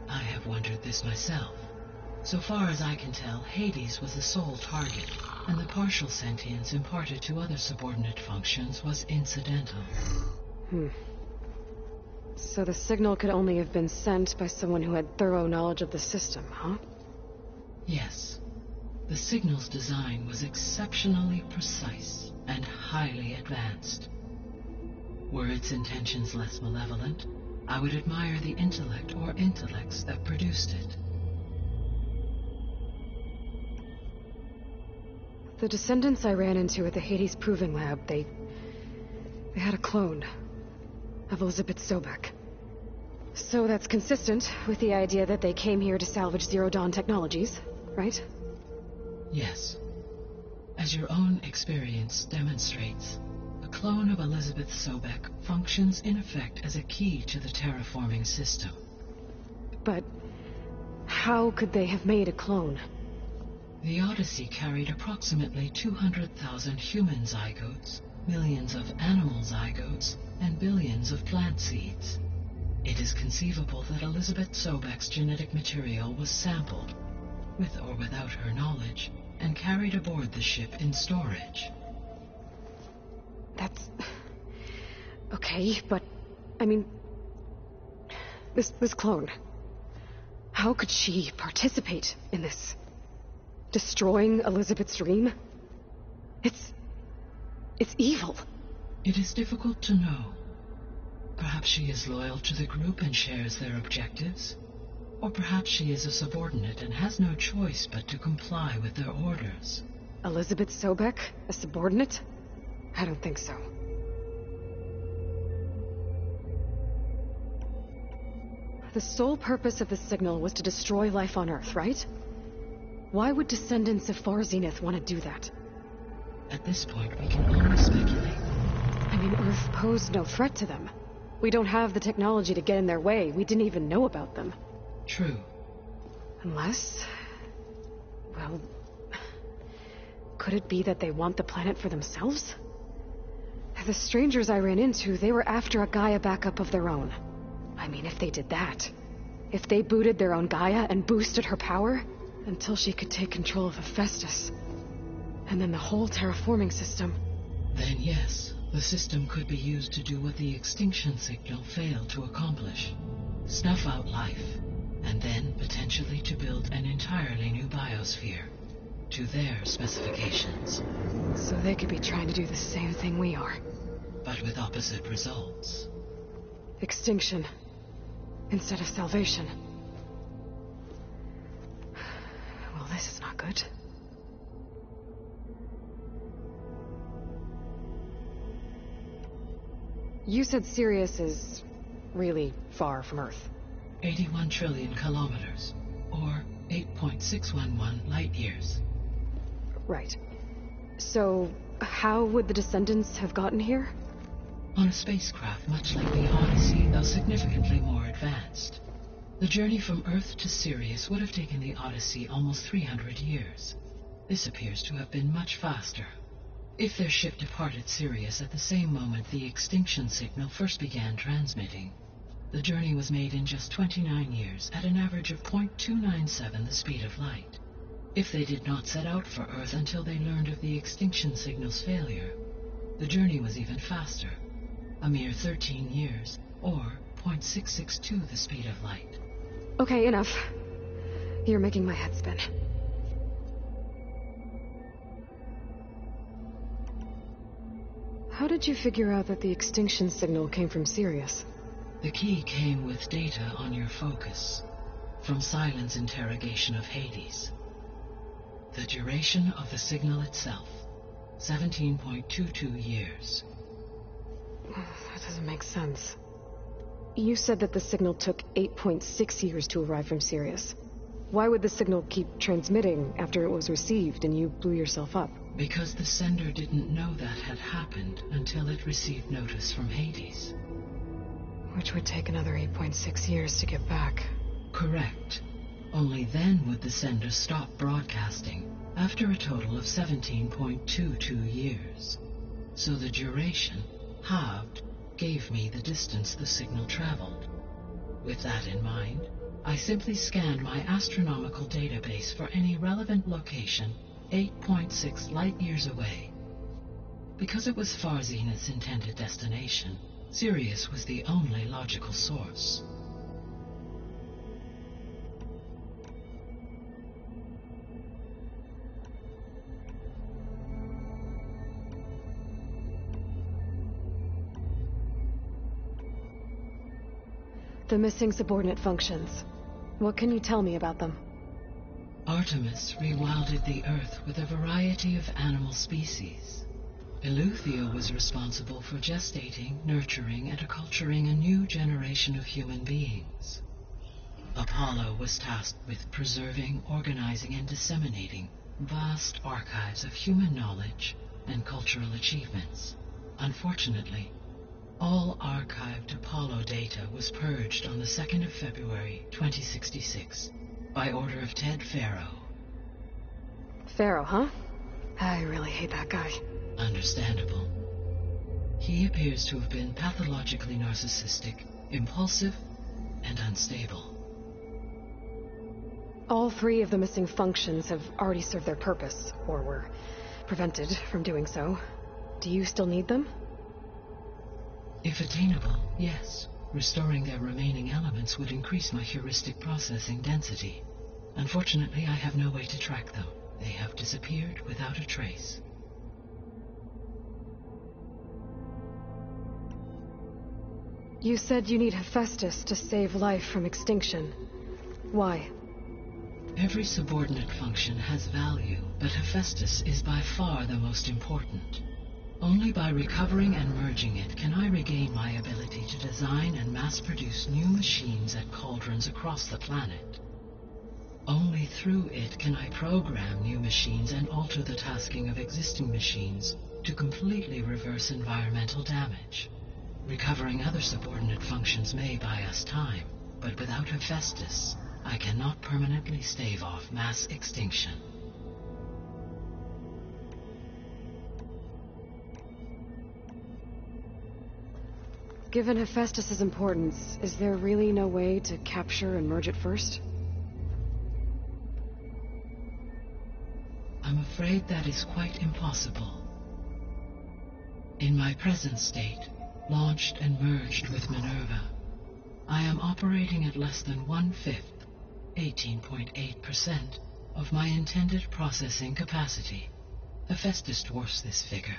I have wondered this myself. So far as I can tell, Hades was the sole target, and the partial sentience imparted to other subordinate functions was incidental. So the signal could only have been sent by someone who had thorough knowledge of the system, huh? Yes. The signal's design was exceptionally precise and highly advanced. Were its intentions less malevolent, I would admire the intellect or intellects that produced it. The Descendants I ran into at the Hades Proving Lab, they had a clone of Elizabeth Sobek. So that's consistent with the idea that they came here to salvage Zero Dawn technologies, right? Yes. As your own experience demonstrates, a clone of Elizabeth Sobek functions in effect as a key to the terraforming system. But how could they have made a clone? The Odyssey carried approximately 200,000 human zygotes, millions of animal zygotes, and billions of plant seeds. It is conceivable that Elizabeth Sobek's genetic material was sampled, with or without her knowledge, and carried aboard the ship in storage. That's... okay, but... I mean... This clone... How could she participate in this? Destroying Elizabeth's dream? It's evil. It is difficult to know. Perhaps she is loyal to the group and shares their objectives. Or perhaps she is a subordinate and has no choice but to comply with their orders. Elizabeth Sobek? A subordinate? I don't think so. The sole purpose of the signal was to destroy life on Earth, right? Why would descendants of Far Zenith want to do that? At this point, we can only speculate. I mean, Earth posed no threat to them. We don't have the technology to get in their way. We didn't even know about them. True. Unless... well... could it be that they want the planet for themselves? The strangers I ran into, they were after a Gaia backup of their own. I mean, if they did that... if they booted their own Gaia and boosted her power... until she could take control of Hephaestus. And then the whole terraforming system. Then yes, the system could be used to do what the extinction signal failed to accomplish. Snuff out life, and then potentially to build an entirely new biosphere, to their specifications. So they could be trying to do the same thing we are. But with opposite results. Extinction, instead of salvation. Well, this is not good. You said Sirius is really far from Earth? 81 trillion kilometers, or 8.611 light years. Right. So, how would the Descendants have gotten here? On a spacecraft much like the Odyssey, though significantly more advanced. The journey from Earth to Sirius would have taken the Odyssey almost 300 years. This appears to have been much faster. If their ship departed Sirius at the same moment the extinction signal first began transmitting, the journey was made in just 29 years at an average of 0.297 the speed of light. If they did not set out for Earth until they learned of the extinction signal's failure, the journey was even faster, a mere 13 years, or 0.662 the speed of light. Okay, enough. You're making my head spin. How did you figure out that the extinction signal came from Sirius? The key came with data on your focus, from Cylon's interrogation of Hades. The duration of the signal itself, 17.22 years. That doesn't make sense. You said that the signal took 8.6 years to arrive from Sirius. Why would the signal keep transmitting after it was received and you blew yourself up? Because the sender didn't know that had happened until it received notice from Hades. Which would take another 8.6 years to get back. Correct. Only then would the sender stop broadcasting, after a total of 17.22 years. So the duration, halved, gave me the distance the signal traveled. With that in mind, I simply scanned my astronomical database for any relevant location 8.6 light-years away. Because it was Far Zenith's intended destination, Sirius was the only logical source. The missing subordinate functions. What can you tell me about them? Artemis rewilded the Earth with a variety of animal species. Eleuthia was responsible for gestating, nurturing, and acculturating a new generation of human beings. Apollo was tasked with preserving, organizing, and disseminating vast archives of human knowledge and cultural achievements. Unfortunately, all archived Apollo data was purged on the 2nd of February, 2066, by order of Ted Faro. Faro, huh? I really hate that guy. Understandable. He appears to have been pathologically narcissistic, impulsive, and unstable. All three of the missing functions have already served their purpose, or were prevented from doing so. Do you still need them? If attainable, yes. Restoring their remaining elements would increase my heuristic processing density. Unfortunately, I have no way to track them. They have disappeared without a trace. You said you need Hephaestus to save life from extinction. Why? Every subordinate function has value, but Hephaestus is by far the most important. Only by recovering and merging it can I regain my ability to design and mass-produce new machines at cauldrons across the planet. Only through it can I program new machines and alter the tasking of existing machines to completely reverse environmental damage. Recovering other subordinate functions may buy us time, but without Hephaestus, I cannot permanently stave off mass extinction. Given Hephaestus's importance, is there really no way to capture and merge it first? I'm afraid that is quite impossible. In my present state, launched and merged with Minerva, I am operating at less than 1/5, 18.8%, of my intended processing capacity. Hephaestus dwarfs this figure.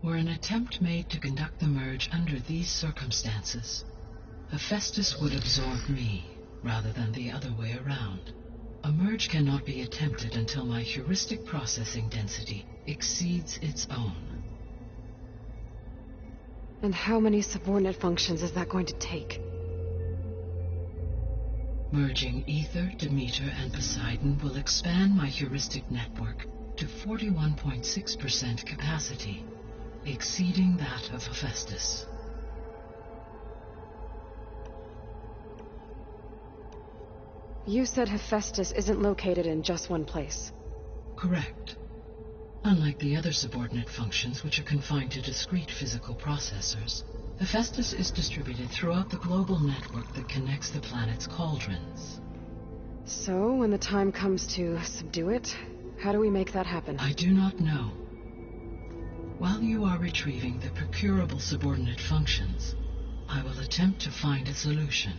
Were an attempt made to conduct the merge under these circumstances, Hephaestus would absorb me, rather than the other way around. A merge cannot be attempted until my heuristic processing density exceeds its own. And how many subordinate functions is that going to take? Merging Ether, Demeter, and Poseidon will expand my heuristic network to 41.6% capacity, exceeding that of Hephaestus. You said Hephaestus isn't located in just one place. Correct. Unlike the other subordinate functions, which are confined to discrete physical processors, Hephaestus is distributed throughout the global network that connects the planet's cauldrons. So, when the time comes to subdue it, how do we make that happen? I do not know. While you are retrieving the procurable subordinate functions, I will attempt to find a solution.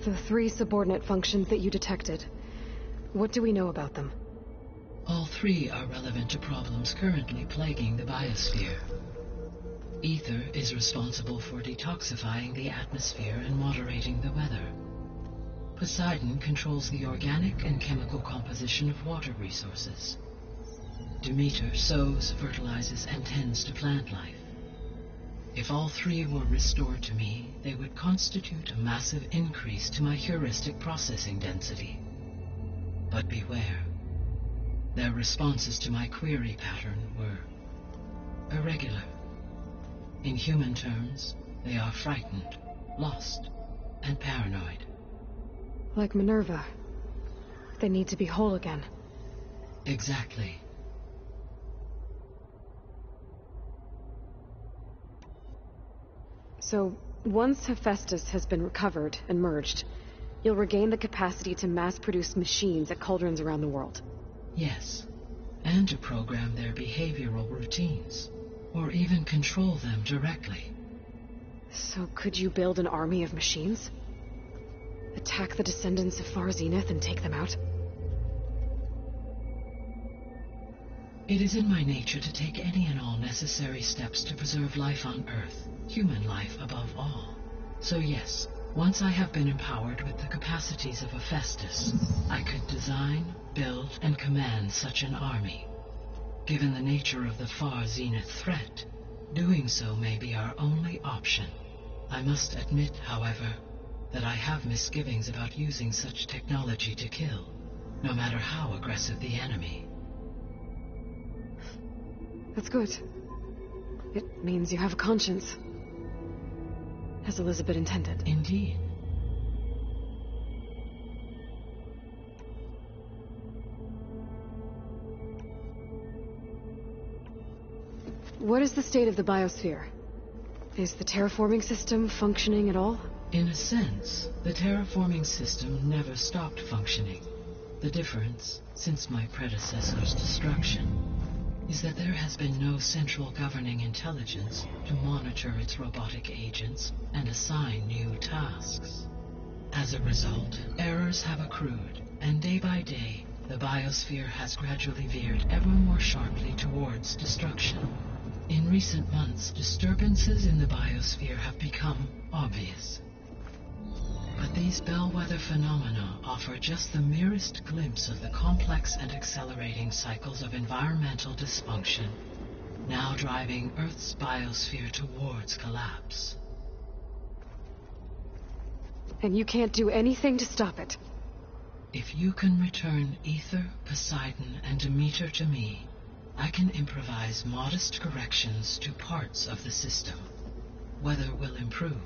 The 3 subordinate functions that you detected, what do we know about them? All 3 are relevant to problems currently plaguing the biosphere. Ether is responsible for detoxifying the atmosphere and moderating the weather. Poseidon controls the organic and chemical composition of water resources. Demeter sows, fertilizes, and tends to plant life. If all 3 were restored to me, they would constitute a massive increase to my heuristic processing density. But beware. Their responses to my query pattern were irregular. In human terms, they are frightened, lost, and paranoid. Like Minerva. They need to be whole again. Exactly. So, once Hephaestus has been recovered and merged, you'll regain the capacity to mass-produce machines at cauldrons around the world. Yes, and to program their behavioral routines, or even control them directly. So could you build an army of machines? Attack the descendants of Far Zenith and take them out? It is in my nature to take any and all necessary steps to preserve life on Earth, human life above all. So yes, once I have been empowered with the capacities of Hephaestus, I could design, build, and command such an army. Given the nature of the Far Zenith threat, doing so may be our only option. I must admit, however, that I have misgivings about using such technology to kill, no matter how aggressive the enemy. That's good. It means you have a conscience. As Elizabeth intended. Indeed. What is the state of the biosphere? Is the terraforming system functioning at all? In a sense, the terraforming system never stopped functioning. The difference, since my predecessor's destruction, is that there has been no central governing intelligence to monitor its robotic agents and assign new tasks. As a result, errors have accrued, and day by day, the biosphere has gradually veered ever more sharply towards destruction. In recent months, disturbances in the biosphere have become obvious. But these bellwether phenomena offer just the merest glimpse of the complex and accelerating cycles of environmental dysfunction, now driving Earth's biosphere towards collapse. And you can't do anything to stop it? If you can return Ether, Poseidon, and Demeter to me, I can improvise modest corrections to parts of the system. Weather will improve,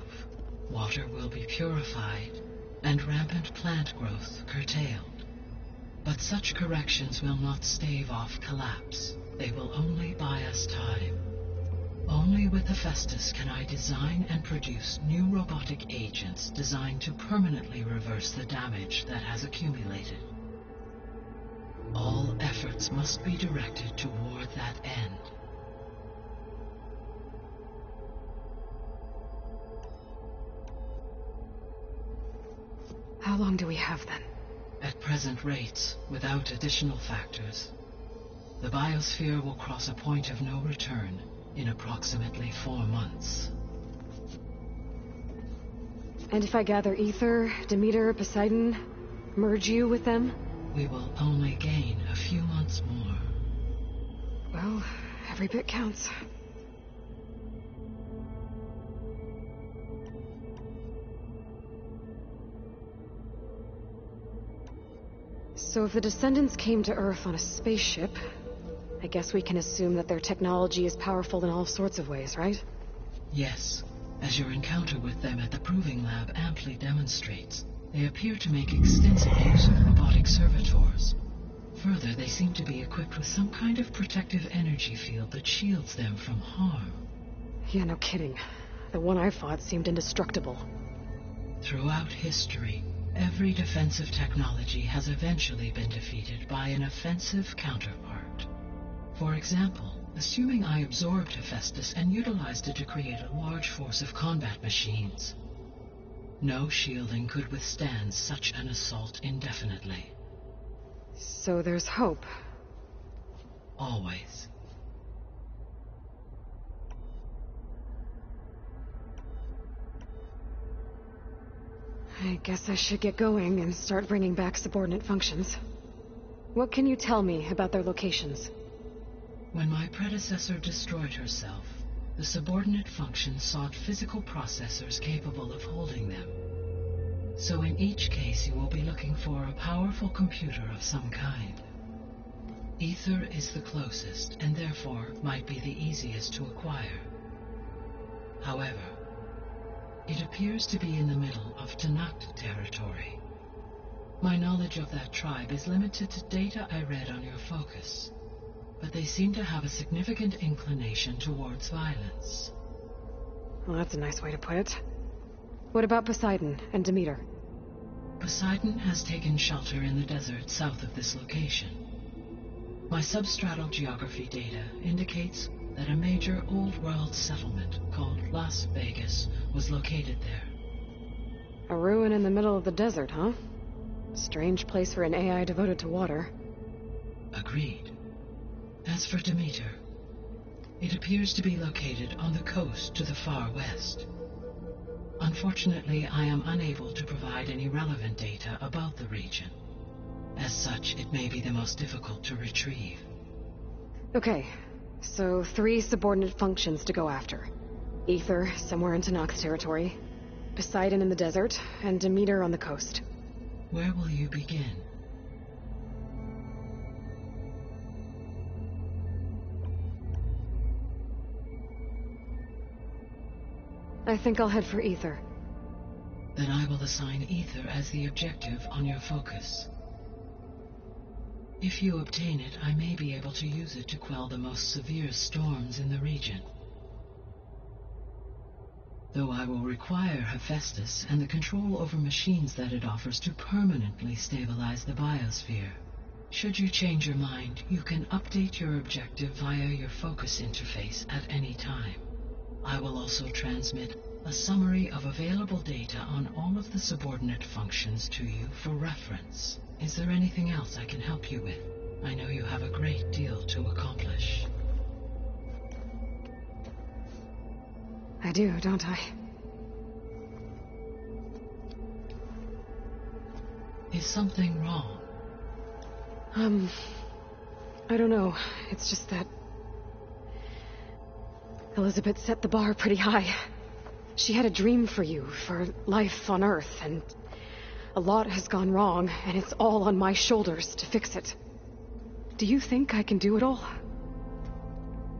water will be purified, and rampant plant growth curtailed. But such corrections will not stave off collapse. They will only buy us time. Only with Hephaestus can I design and produce new robotic agents designed to permanently reverse the damage that has accumulated. All efforts must be directed toward that end. How long do we have then? At present rates, without additional factors, the biosphere will cross a point of no return in approximately 4 months. And if I gather Ether, Demeter, Poseidon, merge you with them? We will only gain a few months more. Well, Every bit counts. So if the Descendants came to Earth on a spaceship, I guess we can assume that their technology is powerful in all sorts of ways, right? Yes, as your encounter with them at the Proving Lab amply demonstrates, they appear to make extensive use of robotic servitors. Further, they seem to be equipped with some kind of protective energy field that shields them from harm. Yeah, no kidding. The one I fought seemed indestructible. Throughout history, every defensive technology has eventually been defeated by an offensive counterpart. For example, assuming I absorbed Hephaestus and utilized it to create a large force of combat machines. No shielding could withstand such an assault indefinitely. So there's hope. Always. I guess I should get going and start bringing back subordinate functions. What can you tell me about their locations? When my predecessor destroyed herself, the subordinate functions sought physical processors capable of holding them. So in each case you will be looking for a powerful computer of some kind. Ether is the closest, and therefore might be the easiest to acquire. However, it appears to be in the middle of Tanakh territory. My knowledge of that tribe is limited to data I read on your focus, but they seem to have a significant inclination towards violence. Well, that's a nice way to put it. What about Poseidon and Demeter? Poseidon has taken shelter in the desert south of this location. My substratal geography data indicates that a major old-world settlement called Las Vegas was located there. A ruin in the middle of the desert, huh? Strange place for an AI devoted to water. Agreed. As for Demeter, it appears to be located on the coast to the far west. Unfortunately, I am unable to provide any relevant data about the region. As such, it may be the most difficult to retrieve. Okay, so 3 subordinate functions to go after. Ether, somewhere in Tanakh territory, Poseidon in the desert, and Demeter on the coast. Where will you begin? I think I'll head for Ether. Then I will assign Ether as the objective on your focus. If you obtain it, I may be able to use it to quell the most severe storms in the region. Though I will require Hephaestus and the control over machines that it offers to permanently stabilize the biosphere. Should you change your mind, you can update your objective via your focus interface at any time. I will also transmit a summary of available data on all of the subordinate functions to you for reference. Is there anything else I can help you with? I know you have a great deal to accomplish. I do, don't I? Is something wrong? I don't know. It's just that Elizabeth set the bar pretty high. She had a dream for you, for life on Earth, and a lot has gone wrong, and it's all on my shoulders to fix it. Do you think I can do it all?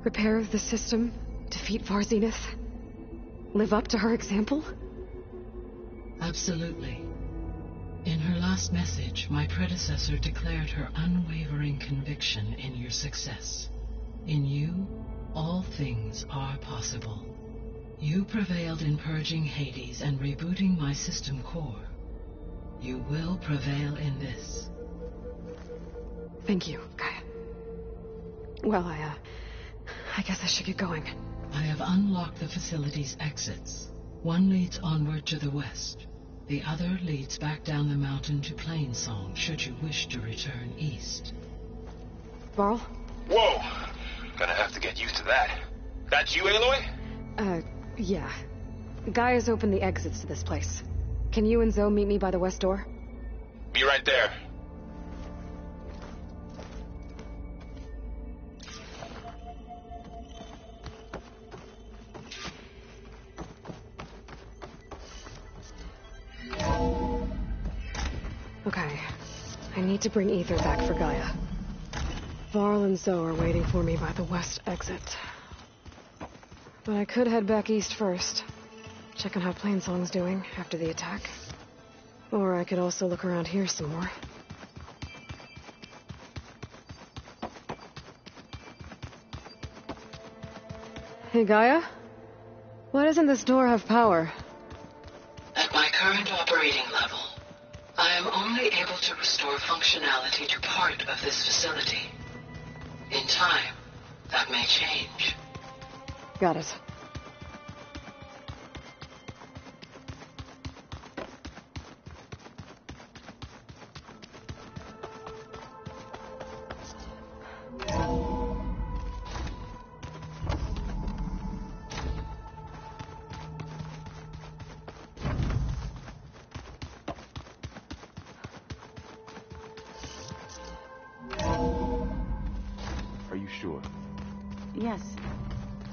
Repair the system, defeat Var Zenith, live up to her example? Absolutely. In her last message, my predecessor declared her unwavering conviction in your success. In you, all things are possible. You prevailed in purging Hades and rebooting my system core. You will prevail in this. Thank you, Gaia. Well, I guess I should get going. I have unlocked the facility's exits. One leads onward to the west. The other leads back down the mountain to Plainsong, should you wish to return east. Varl? Whoa! Gonna have to get used to that. That's you, Aloy? Yeah. Gaia's opened the exits to this place. Can you and Zoe meet me by the west door? Be right there. Okay. I need to bring Ether back for Gaia. Varl and Zoe are waiting for me by the west exit. But I could head back east first. Check on how Plainsong's doing after the attack. Or I could also look around here some more. Hey, Gaia? Why doesn't this door have power? At my current operating level, I am only able to restore functionality to part of this facility. In time, that may change. Got it. Are you sure? Yes.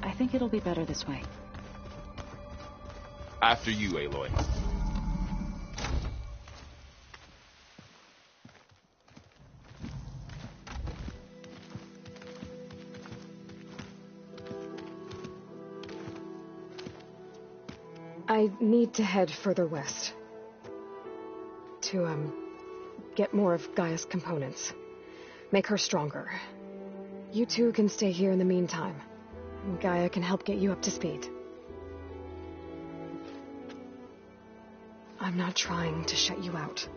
I think it'll be better this way. After you, Aloy. I need to head further west. To, get more of Gaia's components. Make her stronger. You two can stay here in the meantime. Gaia can help get you up to speed. I'm not trying to shut you out.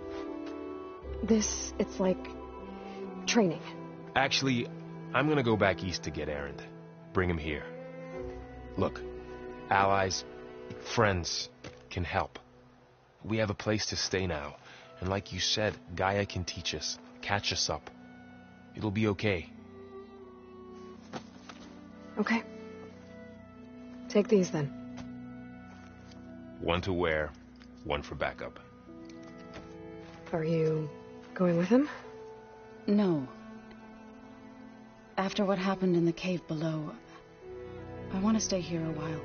It's like training. Actually, I'm gonna go back east to get Erend. Bring him here. Look, allies, friends can help. We have a place to stay now. And like you said, Gaia can teach us, catch us up. It'll be okay. Okay. Take these then. One to wear, one for backup. Are you going with him? No. After what happened in the cave below, I want to stay here a while.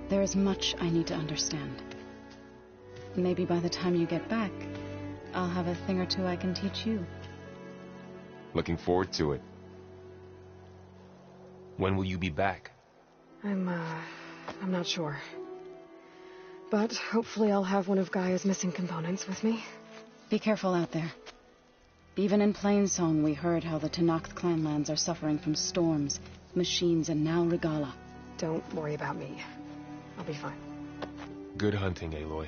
There is much I need to understand. Maybe by the time you get back, I'll have a thing or two I can teach you. Looking forward to it. When will you be back? I'm not sure. But hopefully I'll have one of Gaia's missing components with me. Be careful out there. Even in Plainsong, we heard how the Tenakth clanlands are suffering from storms, machines, and now Regalla. Don't worry about me. I'll be fine. Good hunting, Aloy.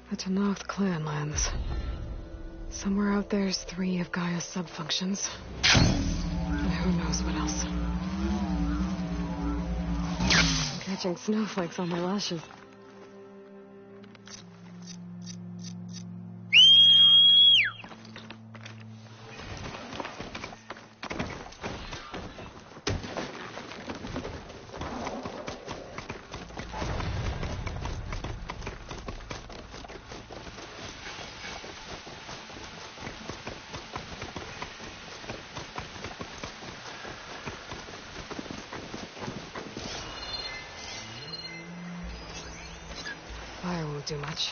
The Tenakth clanlands. Somewhere out there's 3 of Gaia's subfunctions. And who knows what else. I'm catching snowflakes on my lashes. Fire won't do much.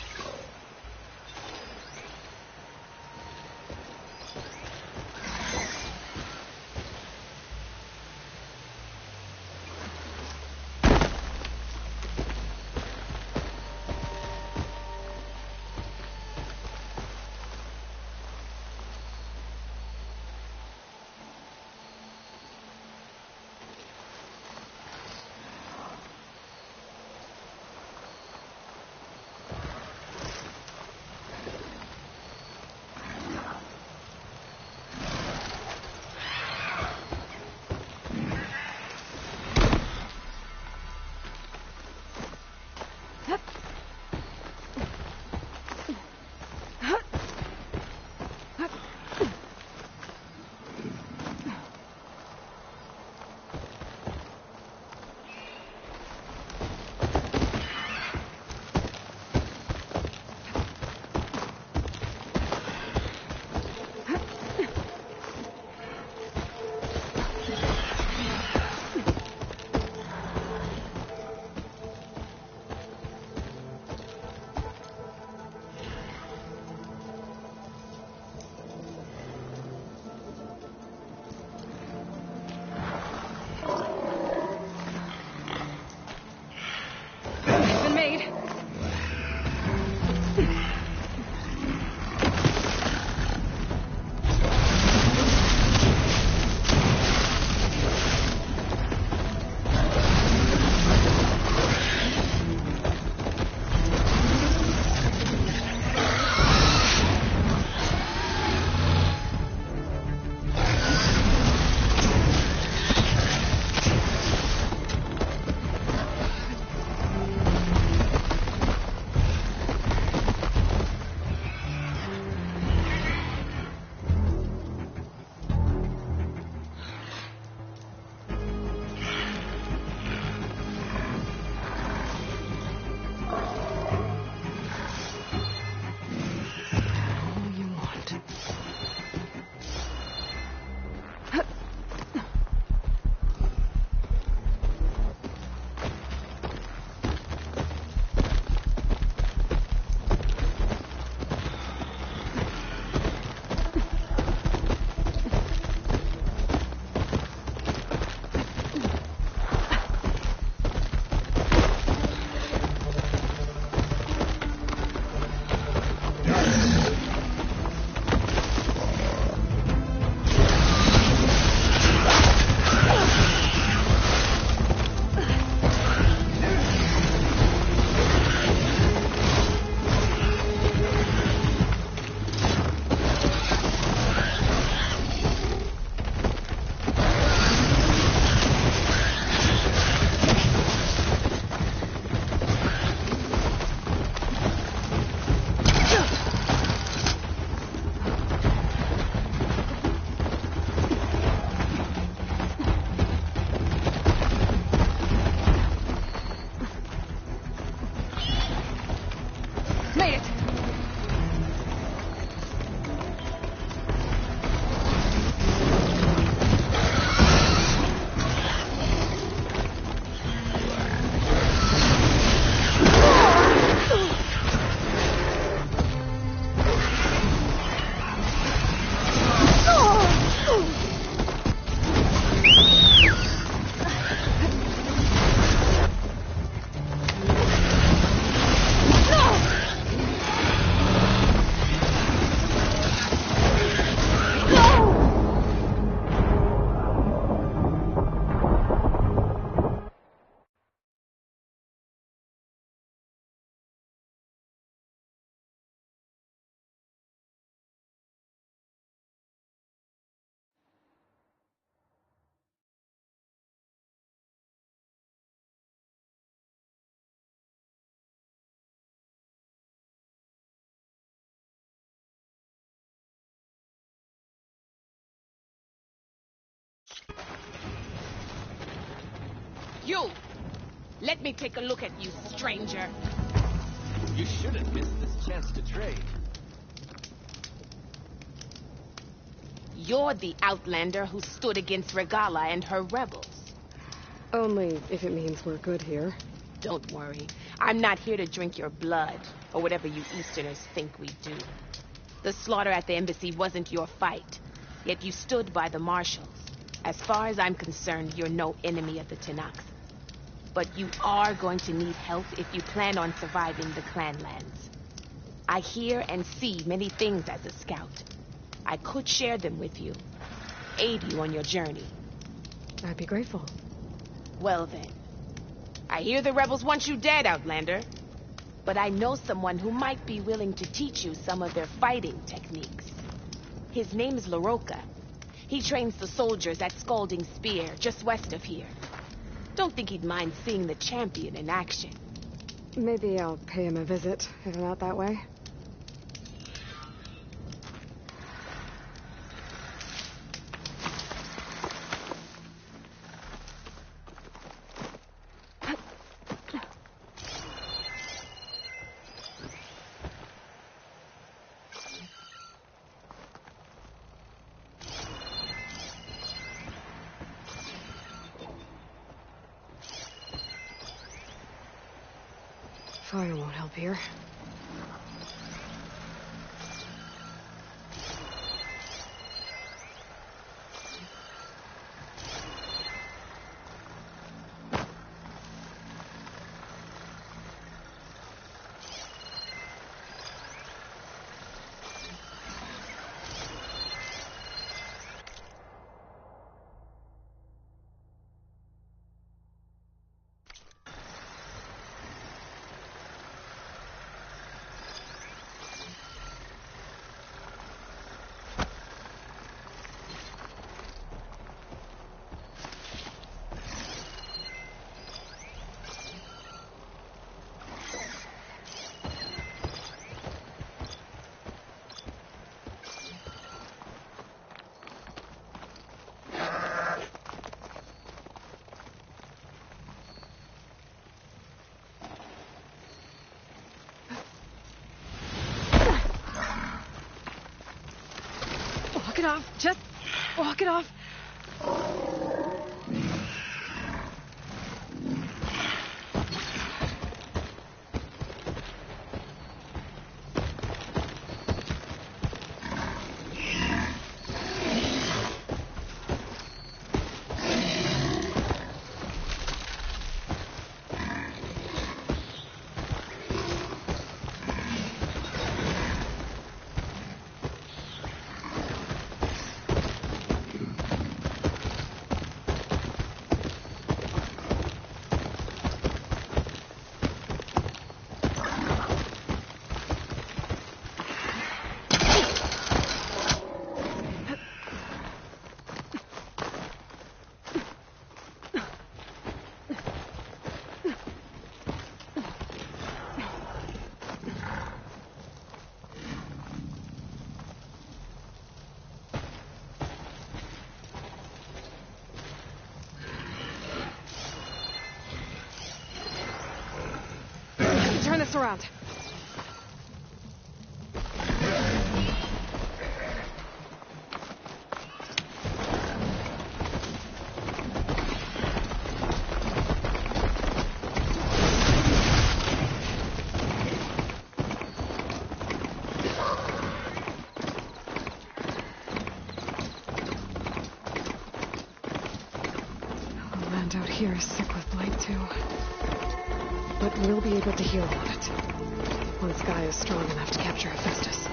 You! Let me take a look at you, stranger. You shouldn't miss this chance to trade. You're the Outlander who stood against Regala and her rebels. Only if it means we're good here. Don't worry. I'm not here to drink your blood, or whatever you Easterners think we do. The slaughter at the embassy wasn't your fight, yet you stood by the marshals. As far as I'm concerned, you're no enemy of the Tanaxas. But you are going to need help if you plan on surviving the Clanlands. I hear and see many things as a scout. I could share them with you, aid you on your journey. I'd be grateful. Well then. I hear the rebels want you dead, Outlander. But I know someone who might be willing to teach you some of their fighting techniques. His name is LaRocca. He trains the soldiers at Scalding Spear, just west of here. Don't think he'd mind seeing the champion in action. Maybe I'll pay him a visit, if I'm out that way. Fire won't help here. Walk it off. Just walk it off. Turn this around. The land out here is sick with blight too. But we'll be able to hear about it. Once Gaia is strong enough to capture Hephaestus.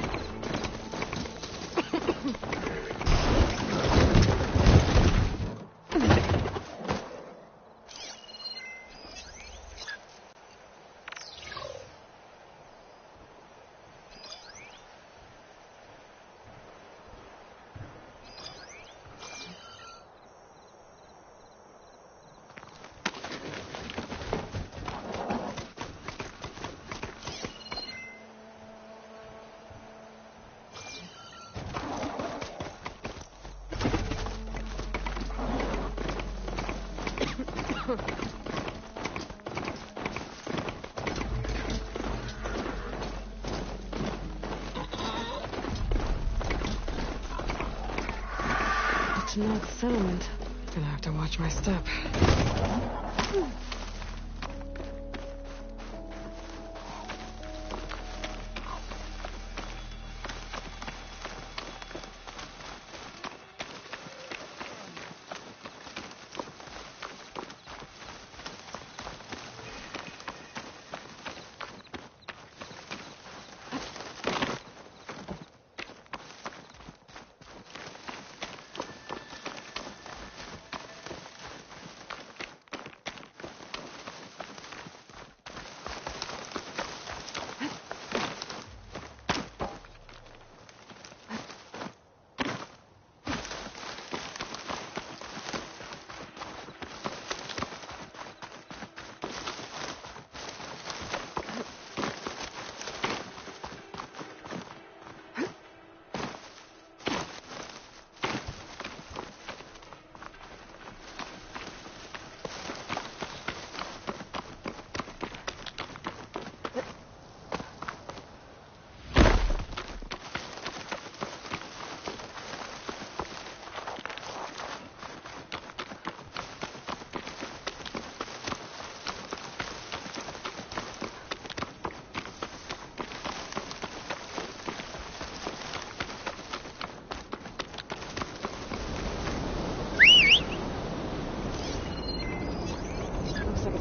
to not the settlement. Gonna have to watch my step.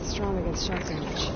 Strong against shock damage.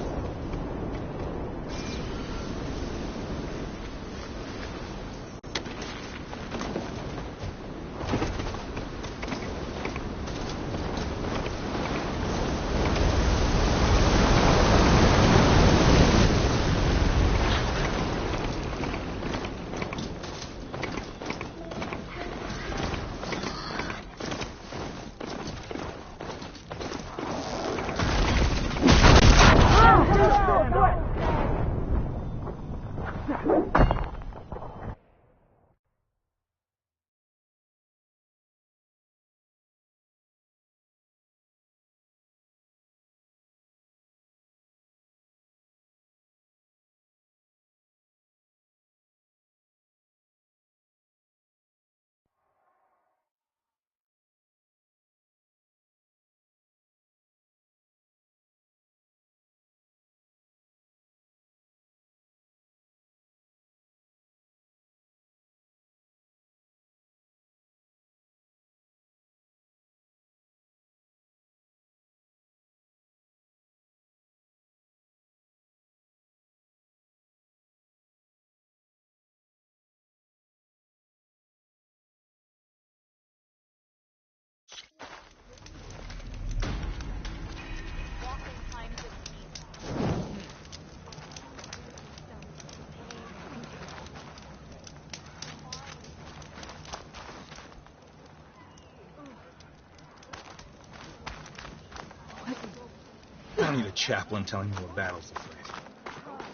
I don't need a chaplain telling me what battle's to fight.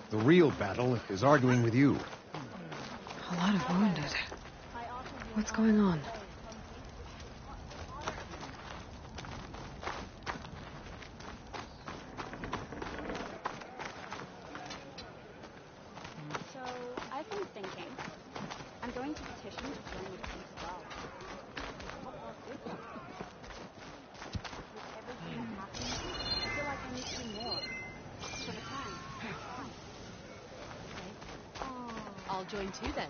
The real battle is arguing with you. A lot of wounded. What's going on? So, I've been thinking. I'm going to petition to join the Peace Law. With everything that's happening, I feel like I need to do more. For the time. I'll join too then.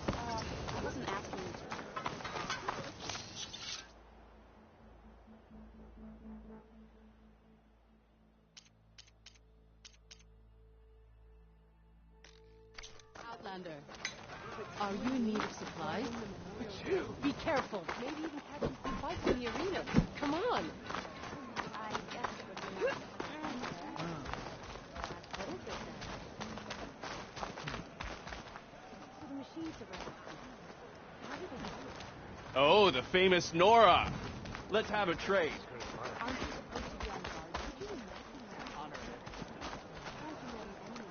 I wasn't asking you to. Outlander, are you in need of supplies? Be careful. Maybe even catch some fights in the arena. Come on. I guess it would be nice to have a there. What is it then? So the machines are ready. How do they do it? Oh, the famous Nora. Let's have a trade. Aren't you supposed to be on guard? Could you imagine that? Honor. Trying to let an enemy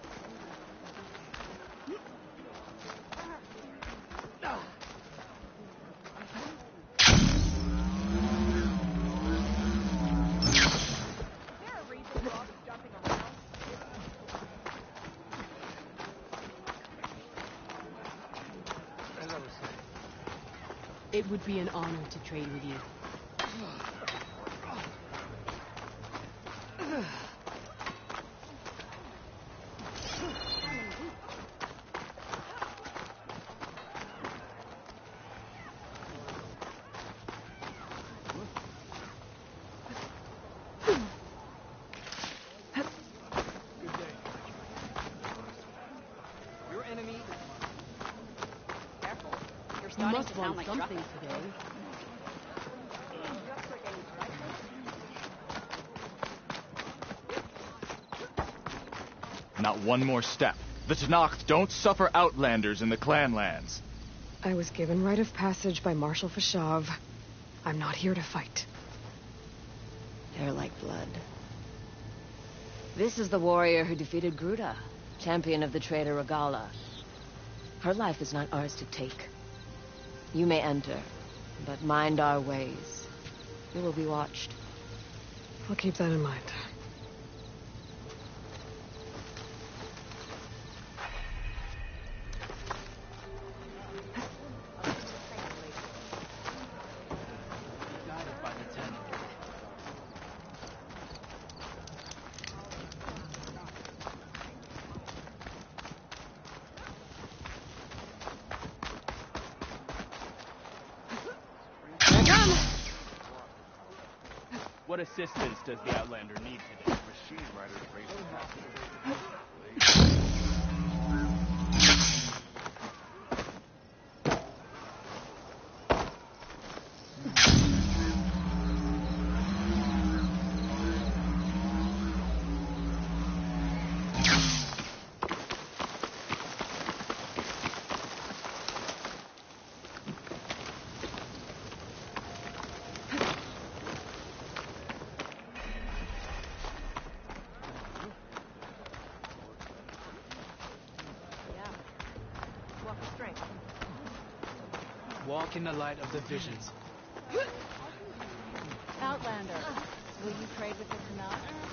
It would be an honor to trade with you. You must want something today. Not one more step. The Tenakth don't suffer outlanders in the Clanlands. I was given rite of passage by Marshal Fashav. I'm not here to fight. They're like blood. This is the warrior who defeated Gruda, champion of the traitor Regala. Her life is not ours to take. You may enter, but mind our ways. You will be watched. I'll keep that in mind. What assistance does the Outlander need today? Machine riders race Walk in the light of the visions. Outlander, will you trade with the Tenakth?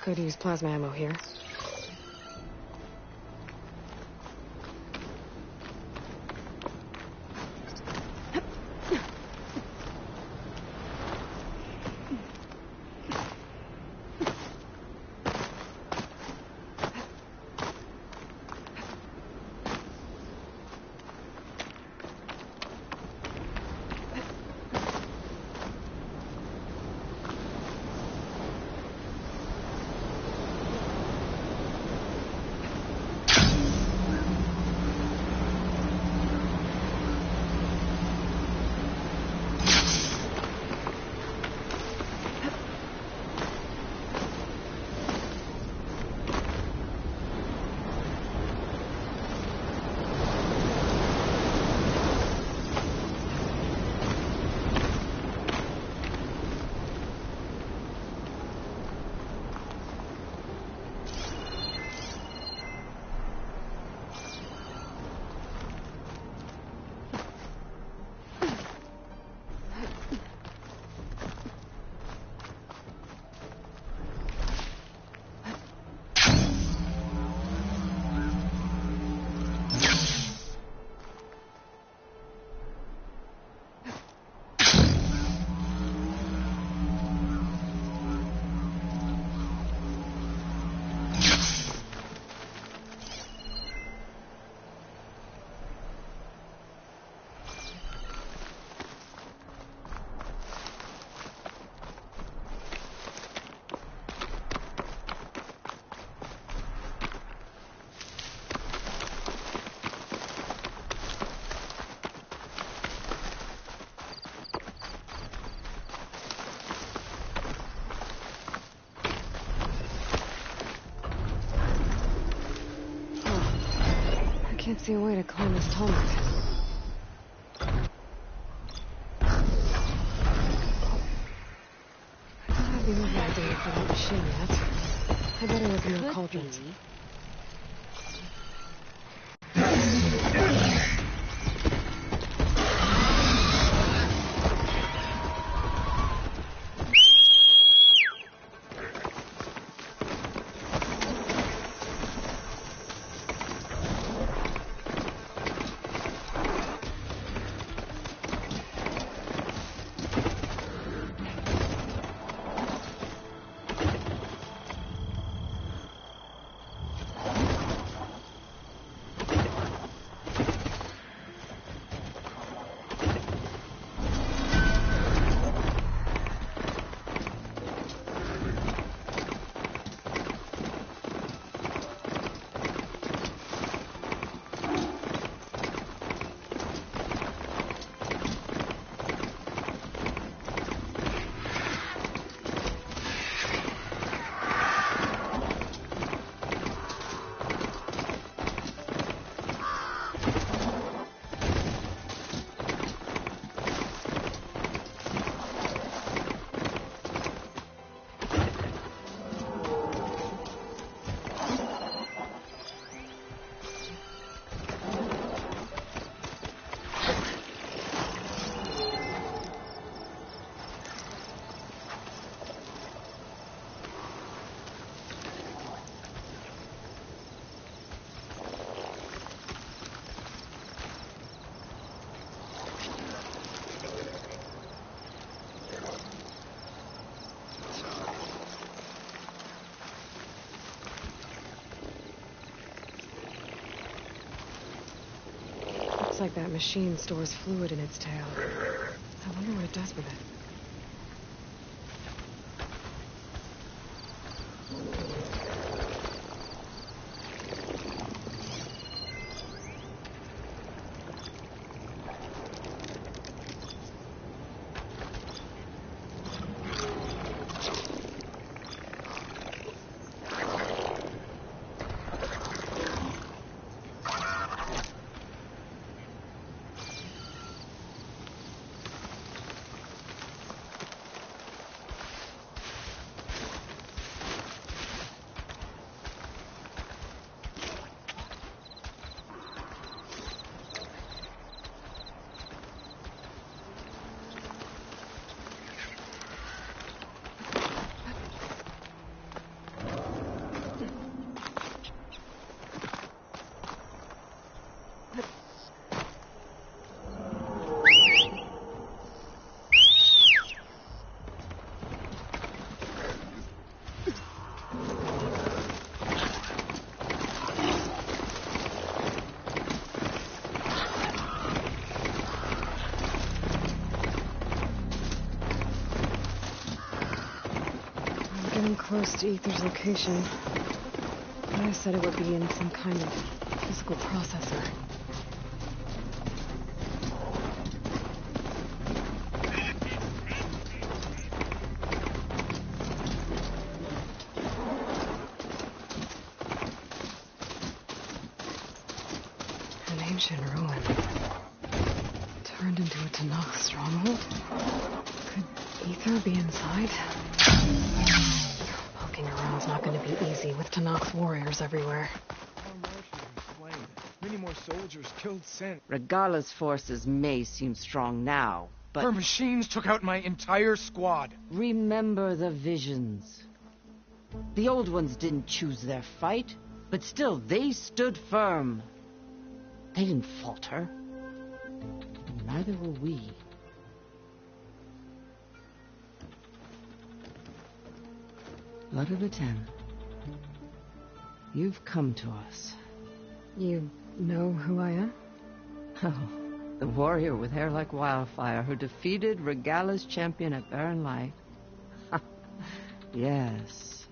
Could use plasma ammo here. Can't see a way to climb this tarmac. I don't have the overall data for that machine yet. I better look in the cauldrons. Looks like that machine stores fluid in its tail. I wonder what it does with it. Close to Ether's location. I said it would be in some kind of physical processor. An ancient ruin. Turned into a Tanakh stronghold? Could Ether be inside? Poking around's not going to be easy with Tanakh's warriors everywhere. Our marshals were slain. Many more soldiers killed since. Regala's forces may seem strong now, but... Her machines took out my entire squad. Remember the visions. The old ones didn't choose their fight, but still they stood firm. They didn't falter. And neither will we. Blood of the Ten. You've come to us. You know who I am? Oh, the warrior with hair like wildfire who defeated Regala's champion at Barren Light. Yes,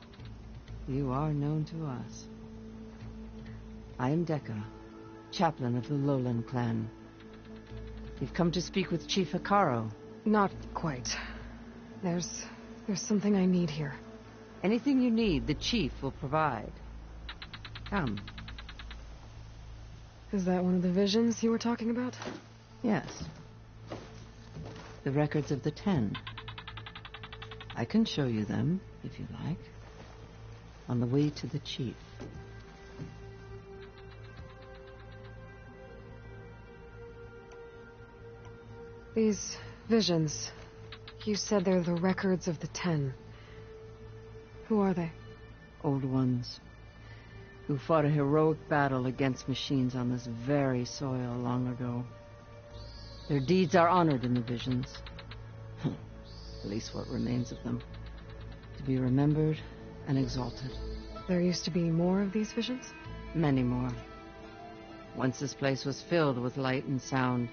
you are known to us. I am Dekka, chaplain of the Lowland clan. You've come to speak with Chief Hekarro. Not quite. There's something I need here. Anything you need, the chief will provide. Come. Is that one of the visions you were talking about? Yes. The records of the 10. I can show you them, if you like. On the way to the chief. These visions, you said they're the records of the 10. Who are they? Old ones, who fought a heroic battle against machines on this very soil long ago. Their deeds are honored in the visions. At least what remains of them. To be remembered and exalted. There used to be more of these visions? Many more. Once this place was filled with light and sound.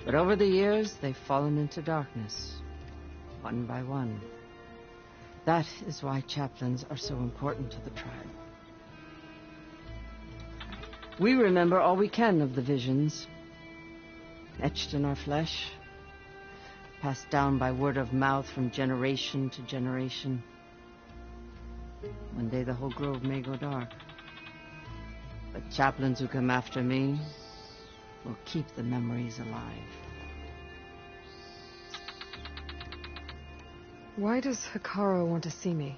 But over the years, they've fallen into darkness. One by one. That is why chaplains are so important to the tribe. We remember all we can of the visions. Etched in our flesh. Passed down by word of mouth from generation to generation. One day the whole grove may go dark. But chaplains who come after me will keep the memories alive. Why does Hekarro want to see me?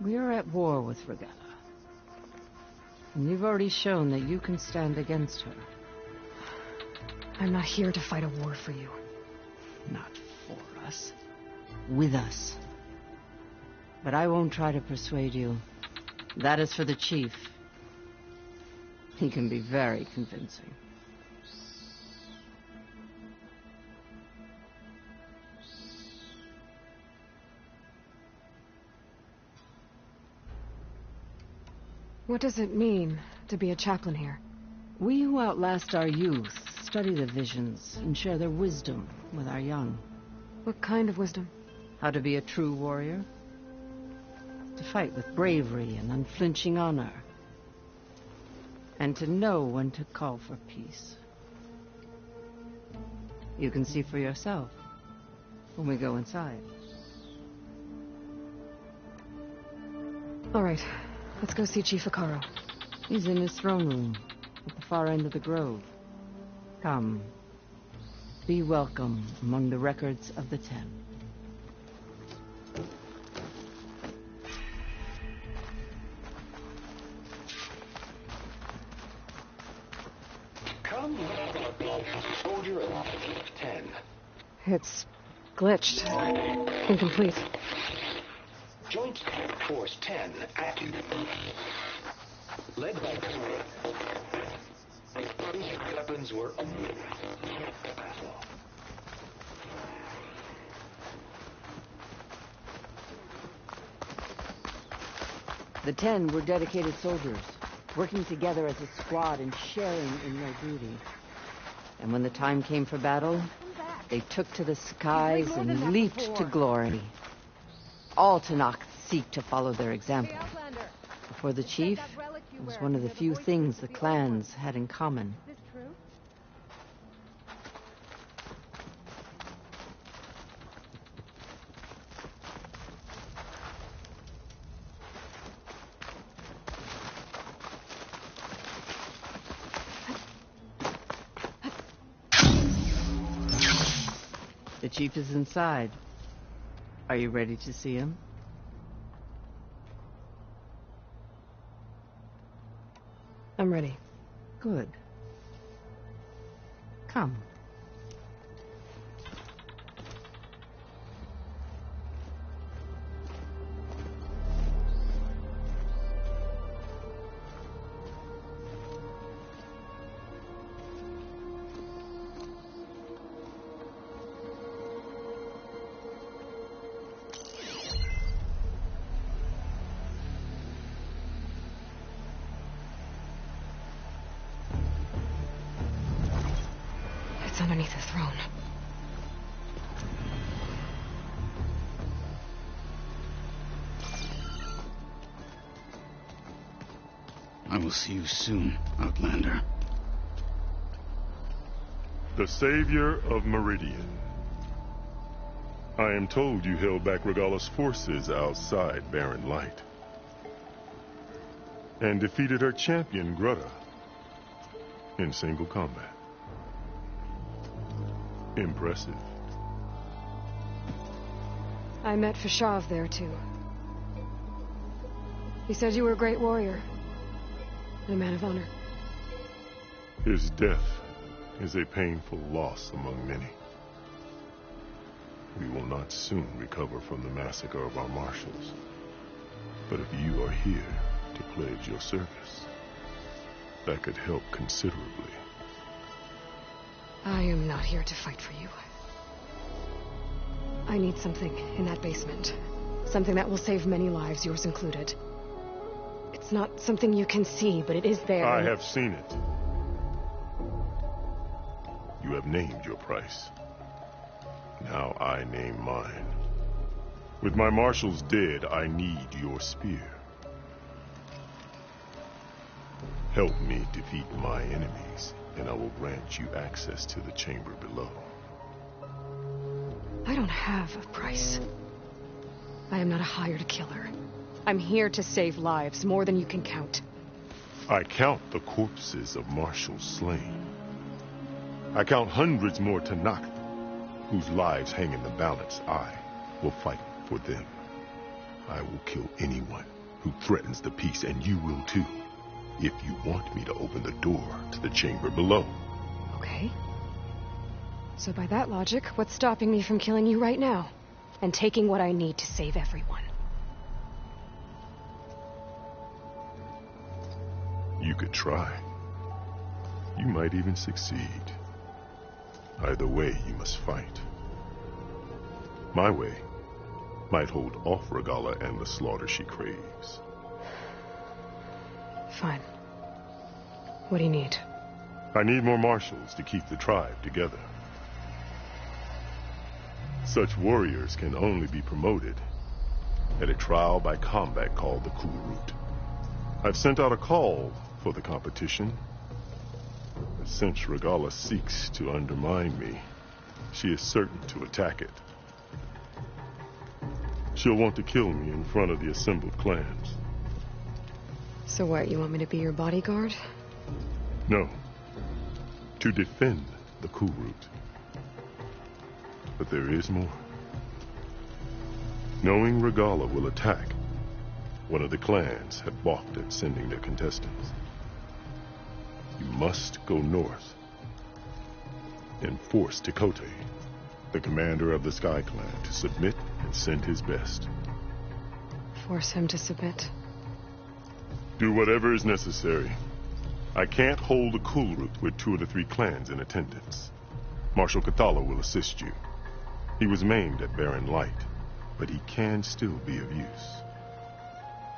We are at war with Regalla. And you've already shown that you can stand against her. I'm not here to fight a war for you. Not for us. With us. But I won't try to persuade you. That is for the chief. He can be very convincing. What does it mean to be a chaplain here? We who outlast our youth study the visions and share their wisdom with our young. What kind of wisdom? How to be a true warrior. To fight with bravery and unflinching honor. And to know when to call for peace. You can see for yourself when we go inside. All right, let's go see Chief Hekarro. He's in his throne room at the far end of the grove. Come. Be welcome among the records of the 10. Come, soldier of 10. It's glitched. Incomplete. Joint Force 10 active. Led by weapons were The 10 were dedicated soldiers, working together as a squad and sharing in their duty. And when the time came for battle, they took to the skies and leaped to glory. All Tenakth seek to follow their example. For the chief, it was one of the few things the clans had in common. The chief is inside. Are you ready to see him? I'm ready. Good. Come. It's underneath the throne. I will see you soon, Outlander. The savior of Meridian. I am told you held back Regalla's forces outside Barren Light. And defeated her champion, Grutta. in single combat. Impressive. I met Fashav there, too. He said you were a great warrior. And a man of honor. His death is a painful loss among many. We will not soon recover from the massacre of our marshals. But if you are here to pledge your service, that could help considerably. I am not here to fight for you. I need something in that basement. Something that will save many lives, yours included. It's not something you can see, but it is there. I have seen it. You have named your price. Now I name mine. With my marshals dead, I need your spear. Help me defeat my enemies, and I will grant you access to the chamber below. I don't have a price. I am not a hired killer. I'm here to save lives, more than you can count. I count the corpses of marshals slain. I count hundreds more Tanakh, whose lives hang in the balance. I will fight for them. I will kill anyone who threatens the peace, and you will too, if you want me to open the door to the chamber below. Okay. So by that logic, what's stopping me from killing you right now? And taking what I need to save everyone? You could try. You might even succeed. Either way, you must fight. My way might hold off Regalla and the slaughter she craves. Fine. What do you need? I need more marshals to keep the tribe together. Such warriors can only be promoted at a trial by combat called the Kulrut. I've sent out a call for the competition. But since Regalla seeks to undermine me, she is certain to attack it. She'll want to kill me in front of the assembled clans. So what, you want me to be your bodyguard? No. To defend the Kulrut. But there is more. Knowing Regalla will attack, one of the clans had balked at sending their contestants. You must go north and force Tekotteh, the commander of the Sky Clan, to submit and send his best. Force him to submit? Do whatever is necessary. I can't hold a Kulrut with 2 of the 3 clans in attendance. Marshal Kathala will assist you. He was maimed at Barren Light, but he can still be of use.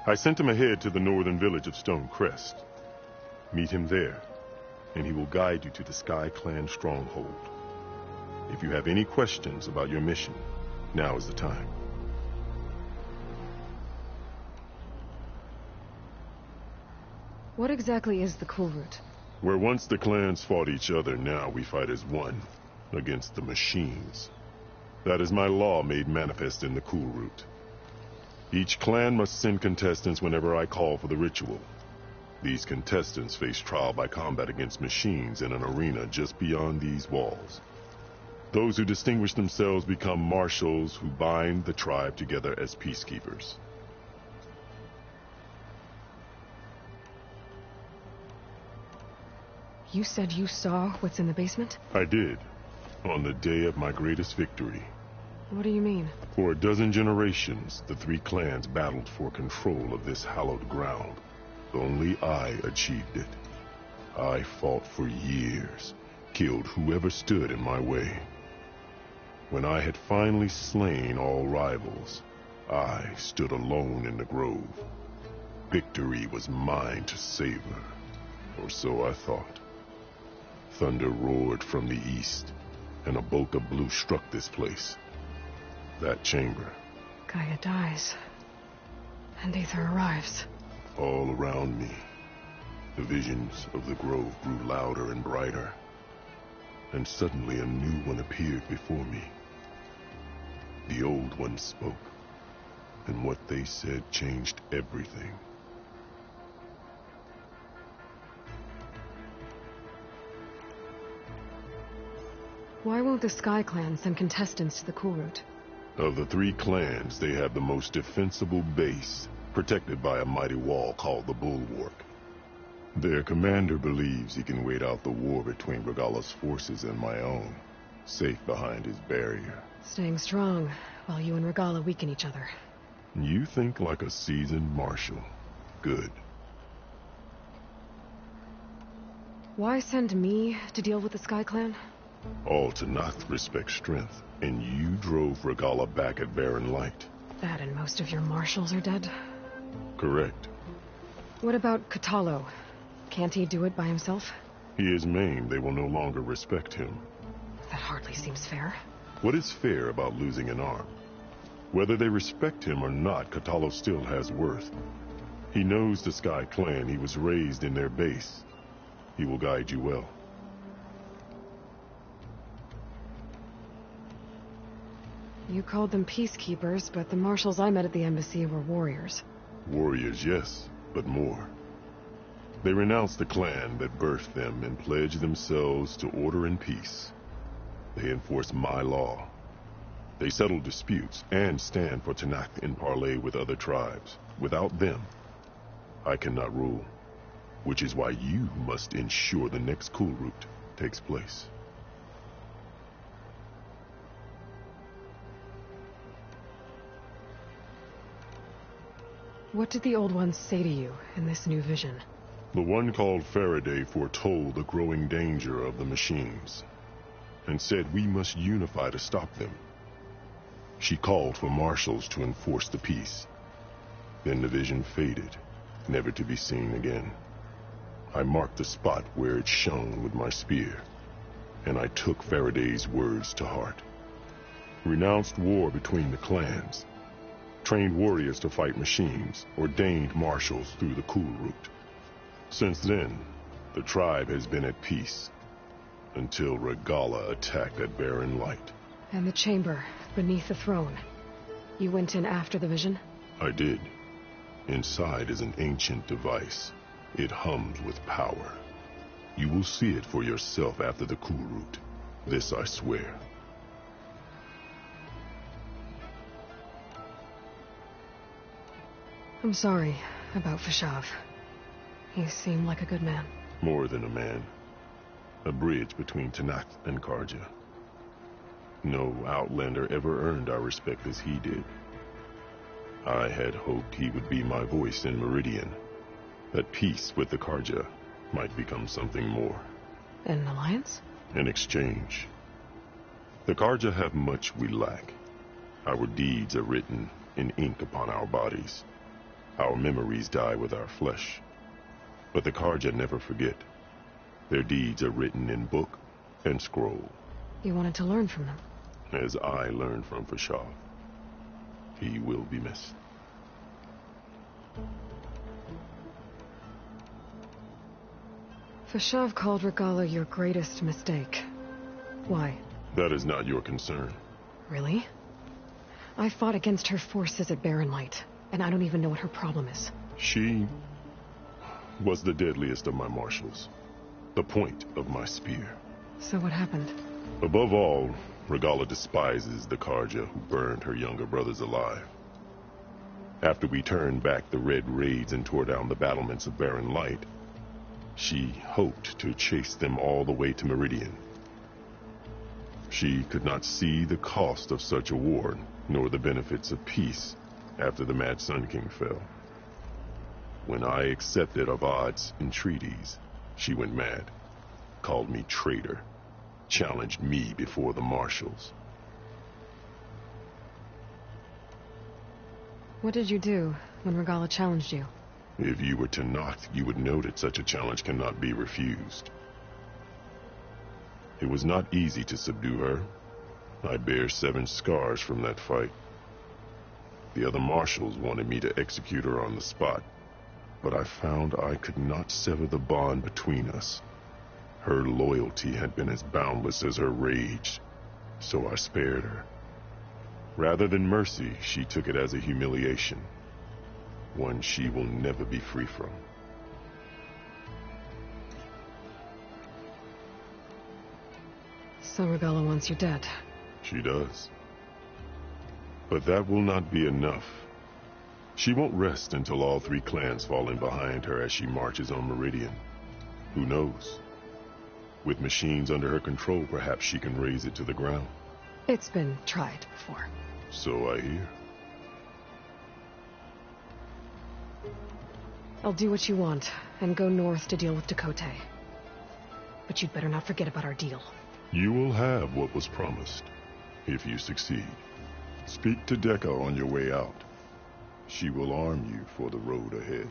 I sent him ahead to the northern village of Stone Crest. Meet him there, and he will guide you to the Sky Clan stronghold. If you have any questions about your mission, now is the time. What exactly is the Kulrut? Where once the clans fought each other, now we fight as one, against the machines. That is my law made manifest in the Kulrut. Each clan must send contestants whenever I call for the ritual. These contestants face trial by combat against machines in an arena just beyond these walls. Those who distinguish themselves become marshals who bind the tribe together as peacekeepers. You said you saw what's in the basement? I did, on the day of my greatest victory. What do you mean? For a dozen generations, the 3 clans battled for control of this hallowed ground. Only I achieved it. I fought for years, killed whoever stood in my way. When I had finally slain all rivals, I stood alone in the grove. Victory was mine to savor, or so I thought. Thunder roared from the east, and a bolt of blue struck this place. That chamber. Gaia dies, and Aether arrives. All around me, the visions of the grove grew louder and brighter, and suddenly a new one appeared before me. The old one spoke, and what they said changed everything. Why won't the Sky Clan send contestants to the Cool Route? Of the 3 clans, they have the most defensible base, protected by a mighty wall called the Bulwark. Their commander believes he can wait out the war between Regalla's forces and my own, safe behind his barrier. Staying strong, while you and Regalla weaken each other. You think like a seasoned marshal. Good. Why send me to deal with the Sky Clan? All Tenakth respect strength, and you drove Regalla back at Barren Light. That and most of your marshals are dead? Correct. What about Kotallo? Can't he do it by himself? He is maimed. They will no longer respect him. That hardly seems fair. What is fair about losing an arm? Whether they respect him or not, Kotallo still has worth. He knows the Sky Clan. He was raised in their base. He will guide you well. You called them peacekeepers, but the marshals I met at the embassy were warriors. Warriors, yes, but more. They renounce the clan that birthed them and pledge themselves to order and peace. They enforce my law. They settle disputes and stand for Tenakth in parley with other tribes. Without them, I cannot rule. Which is why you must ensure the next Cool Route takes place. What did the Old Ones say to you in this new vision? The one called Faraday foretold the growing danger of the machines, and said we must unify to stop them. She called for marshals to enforce the peace. Then the vision faded, never to be seen again. I marked the spot where it shone with my spear, and I took Faraday's words to heart. Renounced war between the clans, trained warriors to fight machines, ordained marshals through the Cool Route. Since then, the tribe has been at peace, until Regalla attacked at Barren Light. And the chamber, beneath the throne. You went in after the vision? I did. Inside is an ancient device. It hums with power. You will see it for yourself after the Cool Route. This I swear. I'm sorry about Fashav. He seemed like a good man. More than a man. A bridge between Tenakth and Carja. No Outlander ever earned our respect as he did. I had hoped he would be my voice in Meridian. That peace with the Carja might become something more. An alliance? An exchange. The Carja have much we lack. Our deeds are written in ink upon our bodies. Our memories die with our flesh. But the Carja never forget. Their deeds are written in book and scroll. You wanted to learn from them? As I learned from Fashav. He will be missed. Fashav called Regalla your greatest mistake. Why? That is not your concern. Really? I fought against her forces at Barren Light, and I don't even know what her problem is. She was the deadliest of my marshals. The point of my spear. So what happened? Above all, Regalla despises the Carja who burned her younger brothers alive. After we turned back the Red Raids and tore down the battlements of Barren Light, she hoped to chase them all the way to Meridian. She could not see the cost of such a war, nor the benefits of peace after the Mad Sun King fell. When I accepted Avad's entreaties, she went mad, called me traitor, challenged me before the marshals. What did you do when Regalla challenged you? If you were Tenakth, you would know that such a challenge cannot be refused. It was not easy to subdue her. I bear 7 scars from that fight. The other marshals wanted me to execute her on the spot, but I found I could not sever the bond between us. Her loyalty had been as boundless as her rage, so I spared her. Rather than mercy, she took it as a humiliation. One she will never be free from. So Regalla wants you dead. She does. But that will not be enough. She won't rest until all 3 clans fall in behind her as she marches on Meridian. Who knows? With machines under her control, perhaps she can raise it to the ground. It's been tried before. So I hear. I'll do what you want, and go north to deal with Dakotay. But you'd better not forget about our deal. You will have what was promised, if you succeed. Speak to Dekka on your way out. She will arm you for the road ahead.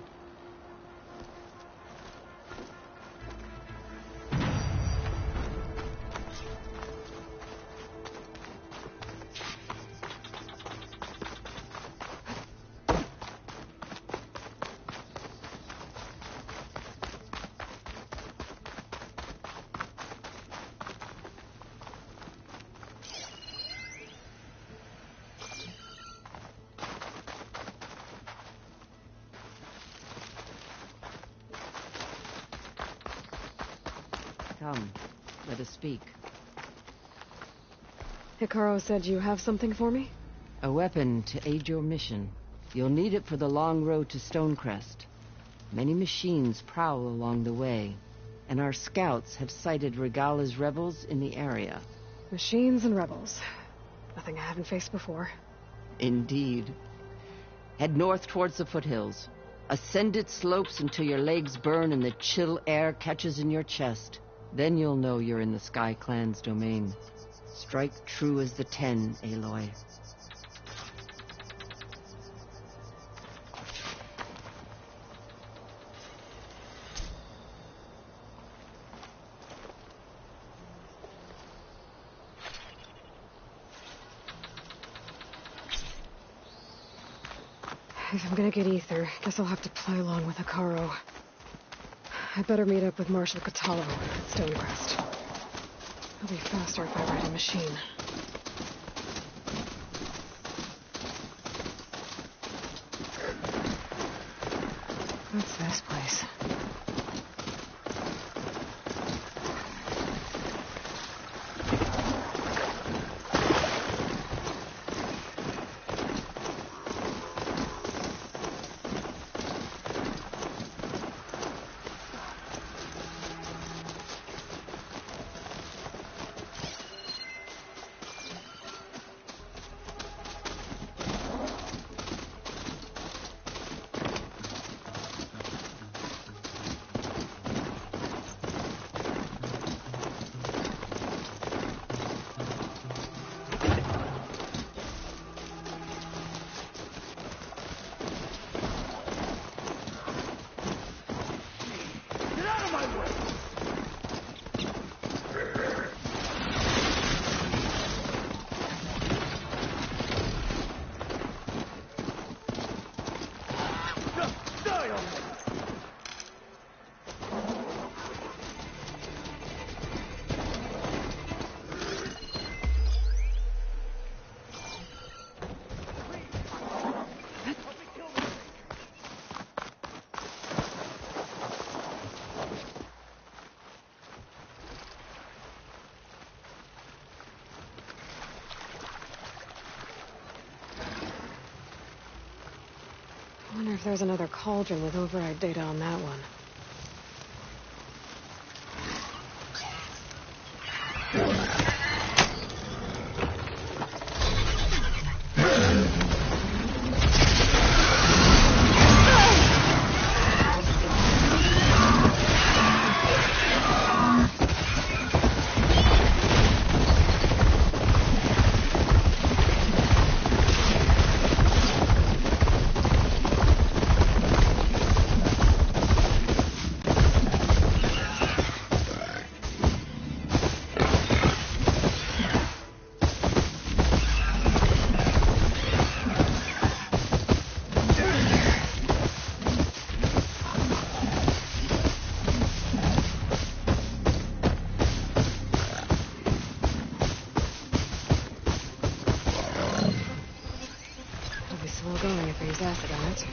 Come, let us speak. Hekarro said you have something for me? A weapon to aid your mission. You'll need it for the long road to Stonecrest. Many machines prowl along the way, and our scouts have sighted Regalla's rebels in the area. Machines and rebels. Nothing I haven't faced before. Indeed. Head north towards the foothills. Ascend its slopes until your legs burn and the chill air catches in your chest. Then you'll know you're in the Sky Clan's domain. Strike true as the 10, Aloy. If I'm gonna get ether, guess I'll have to play along with Hekarro. I better meet up with Marshal Kotallo at Stonecrest. He'll be faster if I ride a machine. What's this place? I wonder if there's another cauldron with override data on that one. Acid on it.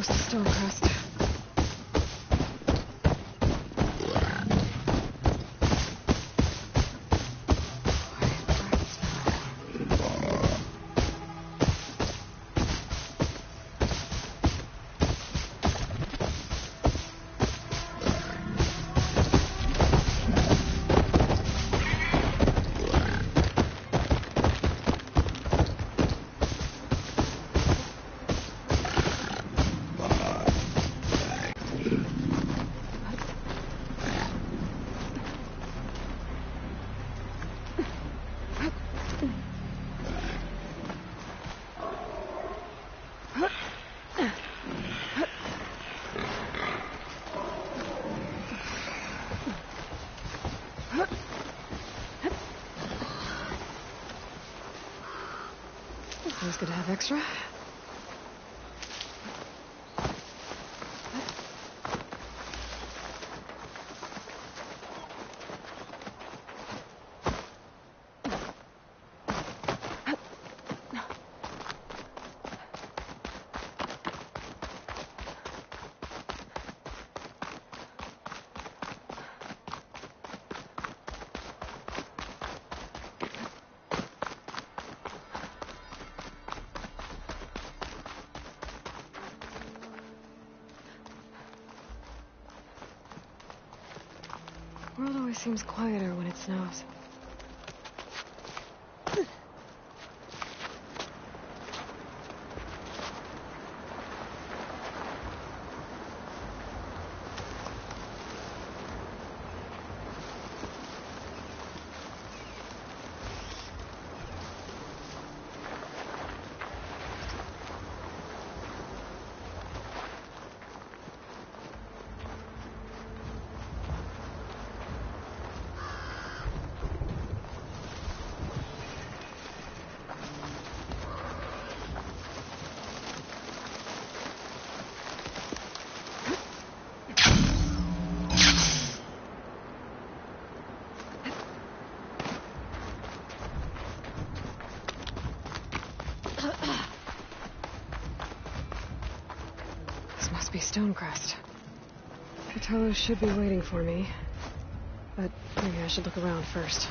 close to Stonecrest. Always good to have extra. The world always seems quieter when it snows. This must be Stonecrest. Fratello should be waiting for me, but maybe I should look around first.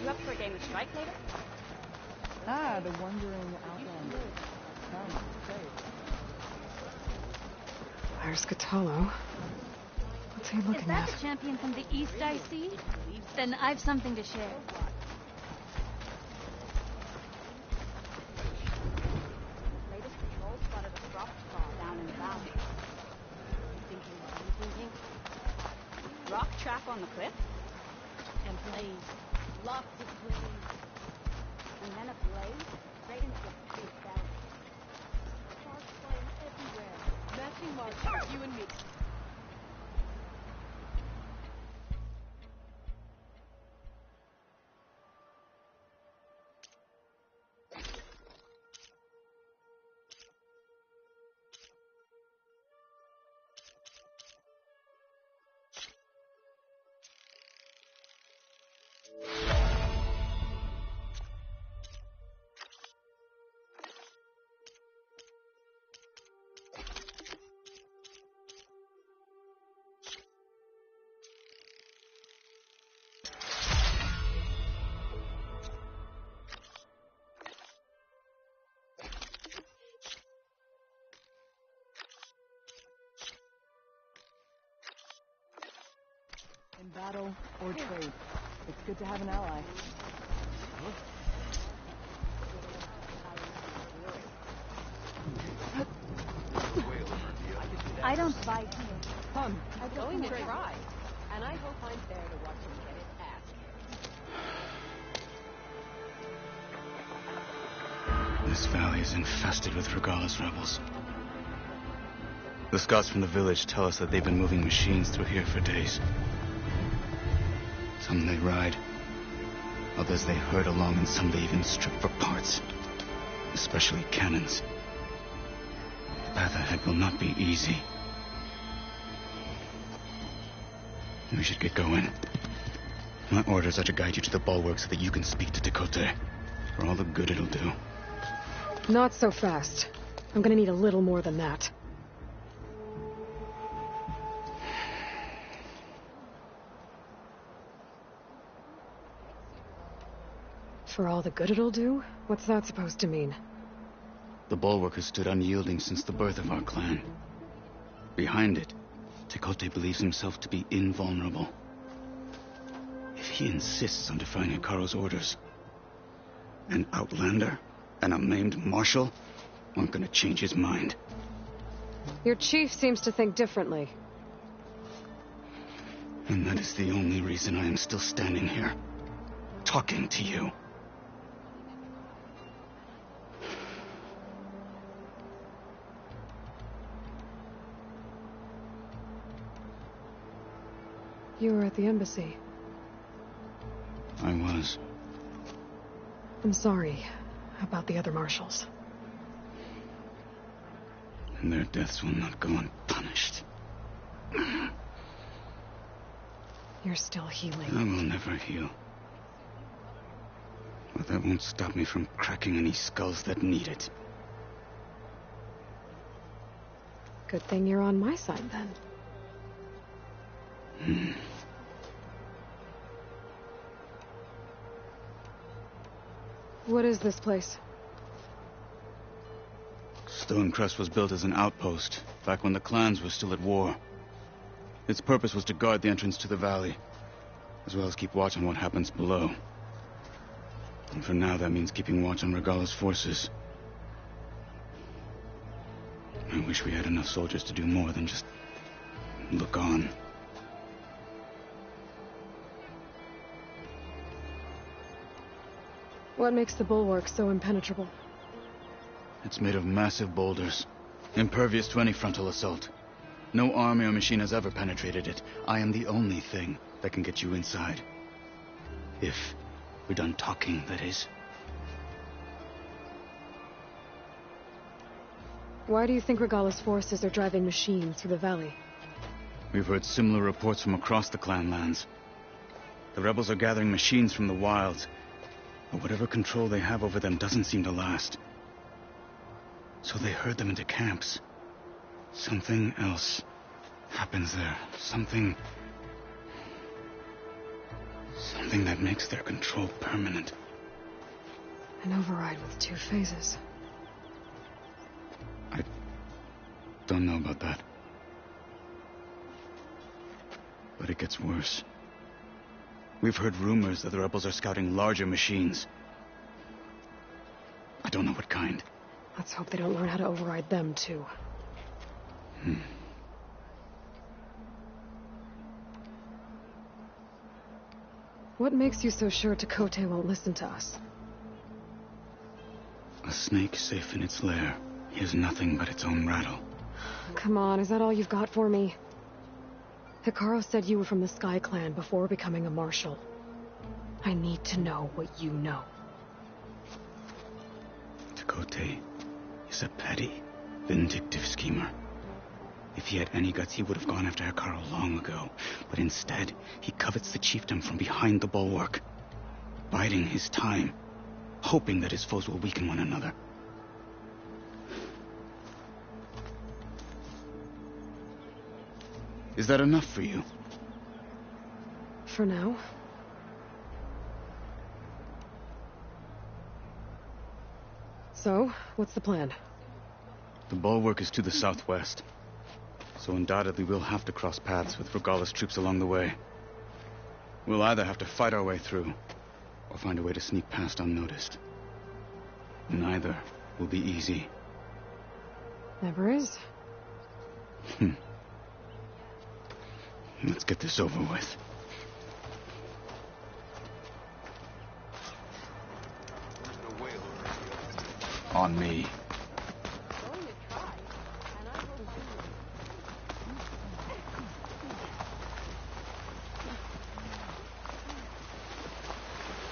You up for a game of strike later? Ah, the wandering outlander. Sounds safe. There's Catallo. What's he looking Is that at? the champion from the east I see? Then I've something to share. Latest patrol spotted a drop star down in the valley. Thinking. Rock trap on the cliff? And blaze. Lots of blaze. And then a blaze straight into the big valley. Sparks flying everywhere. Matching marks for you and me. In battle or trade, it's good to have an ally. I don't bite you. Come, I'm going to try, and I hope I'm there to watch him get his ass This valley is infested with Regalla's rebels. The scouts from the village tell us that they've been moving machines through here for days. Some they ride, others they herd along, and some they even strip for parts. Especially cannons. The path ahead will not be easy. We should get going. My orders are to guide you to the bulwark so that you can speak to Tekote. For all the good it'll do. Not so fast. I'm gonna need a little more than that. For all the good it'll do? What's that supposed to mean? The bulwark has stood unyielding since the birth of our clan. Behind it, Tekote believes himself to be invulnerable. If he insists on defying Hekarro's orders, an outlander and a maimed marshal aren't gonna change his mind. Your chief seems to think differently. And that is the only reason I am still standing here, talking to you. You were at the embassy. I was. I'm sorry about the other marshals. And their deaths will not go unpunished. You're still healing. I will never heal. But that won't stop me from cracking any skulls that need it. Good thing you're on my side, then. What is this place? Stonecrest was built as an outpost, back when the clans were still at war. Its purpose was to guard the entrance to the valley, as well as keep watch on what happens below. And for now, that means keeping watch on Regalla's forces. I wish we had enough soldiers to do more than just look on. What makes the bulwark so impenetrable? It's made of massive boulders, impervious to any frontal assault. No army or machine has ever penetrated it. I am the only thing that can get you inside. If we're done talking, that is. Why do you think Regalla's forces are driving machines through the valley? We've heard similar reports from across the clan lands. The rebels are gathering machines from the wilds, but whatever control they have over them doesn't seem to last. So they herd them into camps. Something else happens there. Something that makes their control permanent. An override with 2 phases. I don't know about that. But it gets worse. We've heard rumors that the rebels are scouting larger machines. I don't know what kind. Let's hope they don't learn how to override them, too. What makes you so sure Tekote won't listen to us? A snake safe in its lair hears nothing but its own rattle. Come on, is that all you've got for me? Hekarro said you were from the Sky Clan before becoming a marshal. I need to know what you know. Tekote is a petty, vindictive schemer. If he had any guts, he would have gone after Hekarro long ago. But instead, he covets the chiefdom from behind the bulwark, biding his time, hoping that his foes will weaken one another. Is that enough for you? For now. So, what's the plan? The bulwark is to the southwest. So undoubtedly we'll have to cross paths with Regalla's troops along the way. We'll either have to fight our way through, or find a way to sneak past unnoticed. Neither will be easy. Never is. Let's get this over with. On me.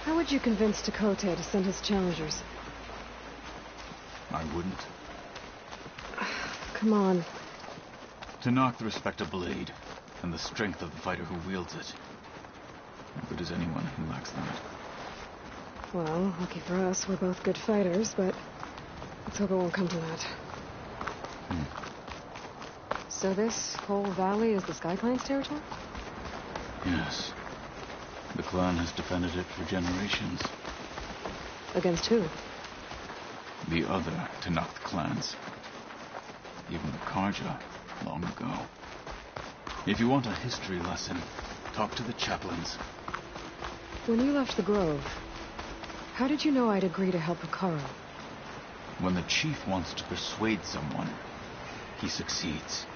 How would you convince Tekotteh to send his challengers? I wouldn't. Come on. To knock the respect of blade, and the strength of the fighter who wields it. As good as anyone who lacks that. Well, lucky for us, we're both good fighters, but let's hope it won't come to that. So this whole valley is the Sky Clan's territory? Yes. The clan has defended it for generations. Against who? The other Tenakth clans. Even the Karja, long ago. If you want a history lesson, talk to the chaplains. When you left the Grove, how did you know I'd agree to help Hekarro? When the chief wants to persuade someone, he succeeds.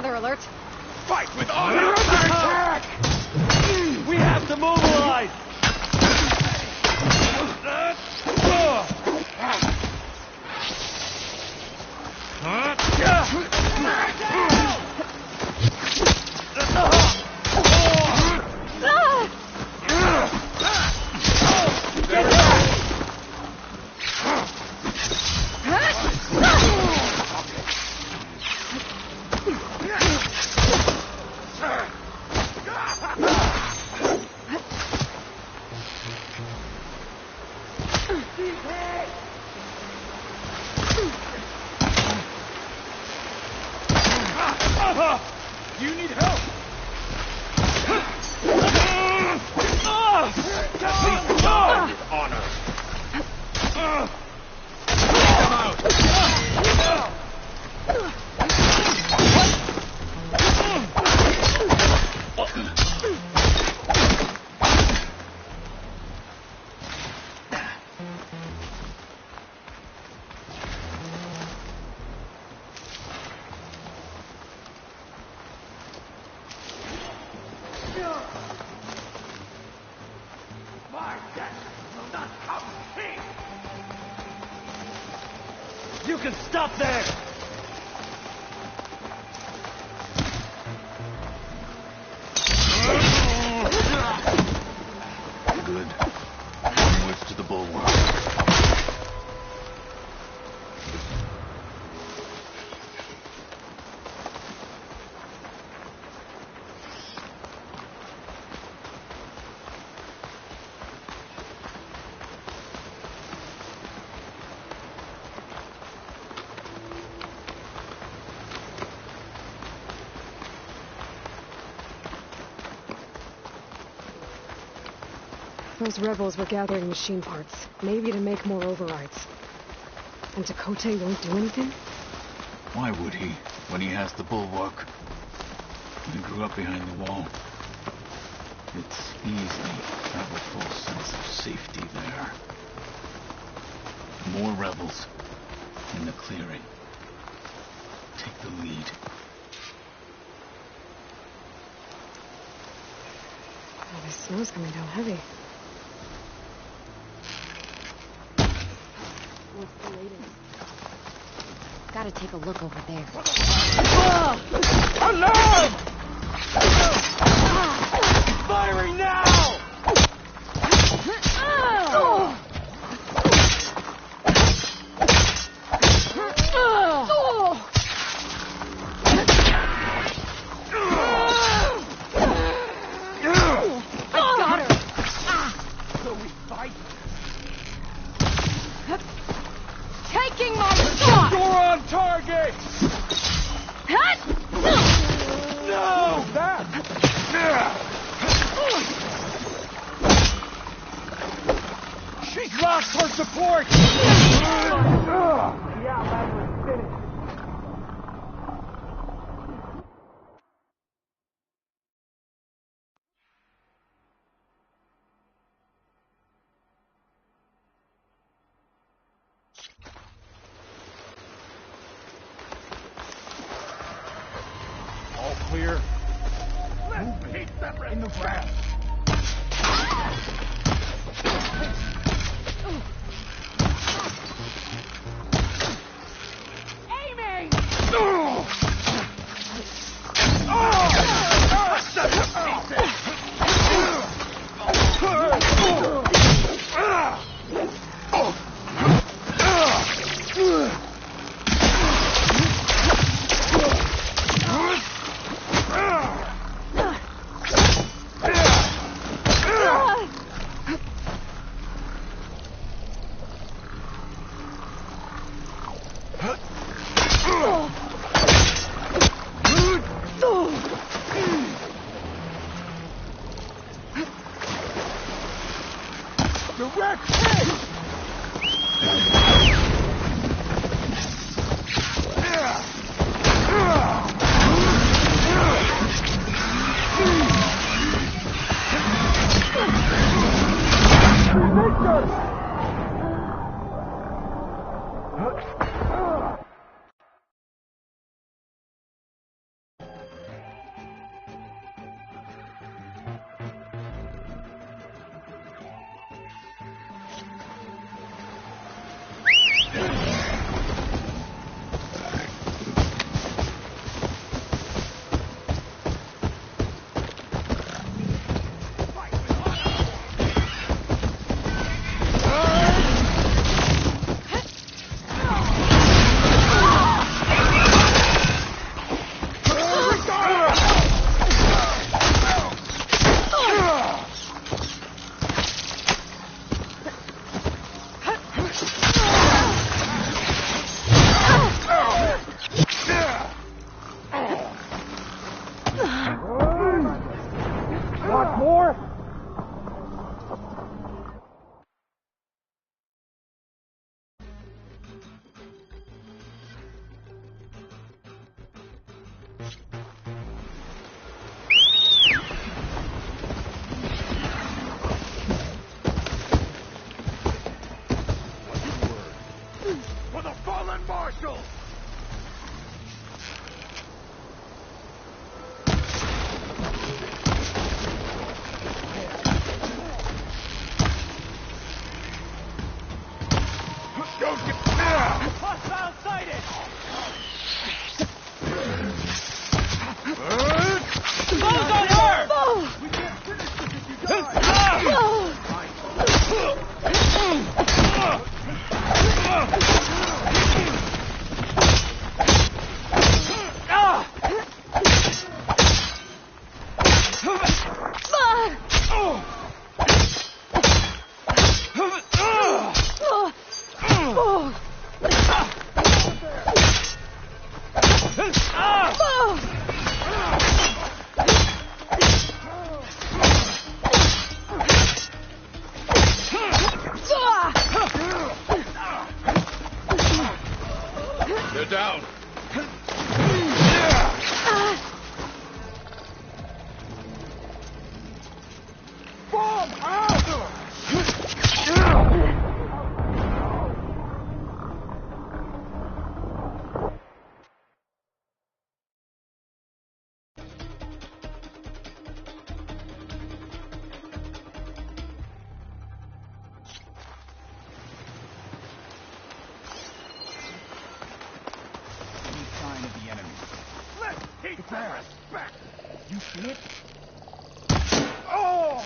Alert! Fight with honor! Attack! We have to mobilize! Do you need help? With honor. You can stop there! Good. Onwards to the bulwark. Those rebels were gathering machine parts, maybe to make more overrides. And Tekotteh won't do anything? Why would he, when he has the bulwark? He grew up behind the wall. It's easy to have a false sense of safety there. More rebels in the clearing. Take the lead. Oh, the snow's coming down heavy. What's the latest? Gotta take a look over there. Alarm! Firing now! No! that? She's lost her support! The Outlander is finished. All clear. Move it. In the ground. Aiming! Direct hit! Want more? For the fallen marshals! Hostile sighted! Close on her! We can't finish this if you die! They're down. Bomb out! Sign of the enemy. Let's keep their respect! You see it? Oh!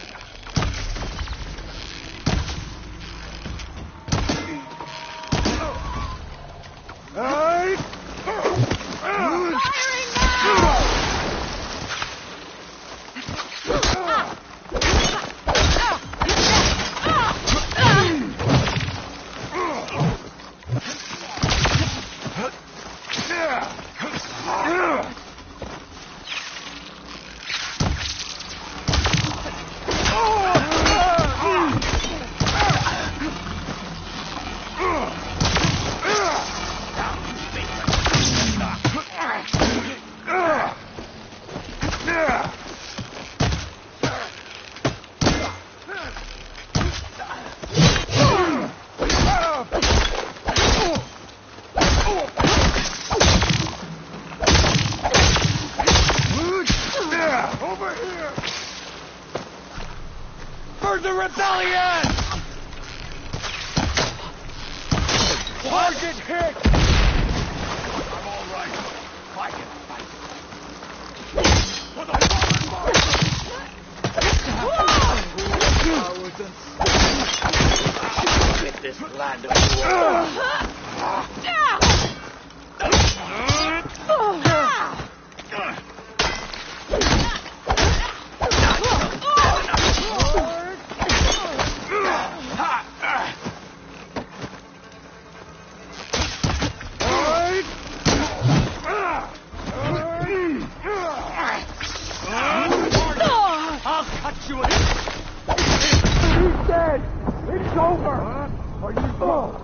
the rebellion! Target hit! I'm all right. I can fight. For the fallen mark! Get this land of war. I'll cut you in. He's dead. It's over. Are you both?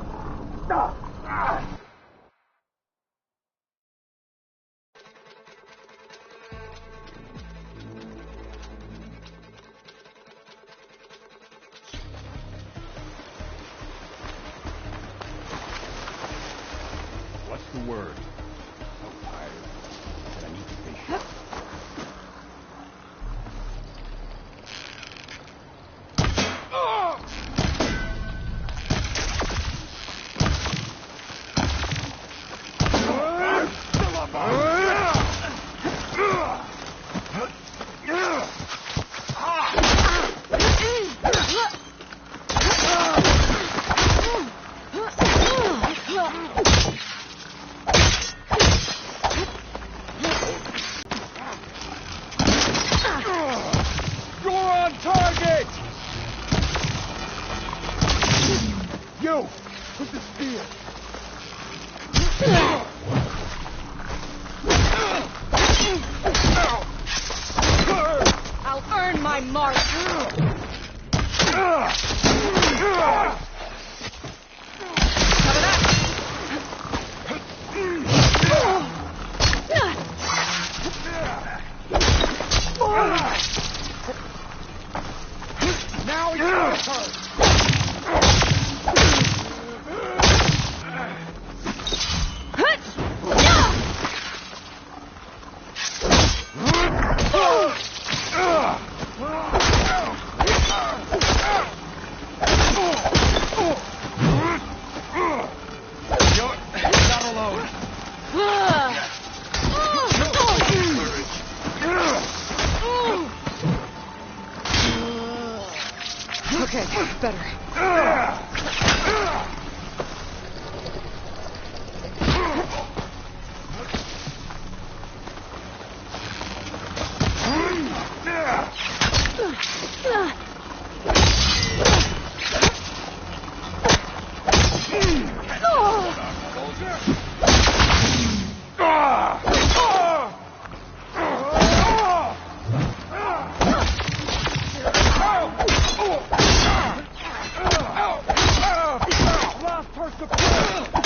What's the word? So tired. But I need to stay sharp. You're on target! You! With the spear! I'll earn my mark. Now it's your turn! You're not alone. Okay, better. Last burst of fire!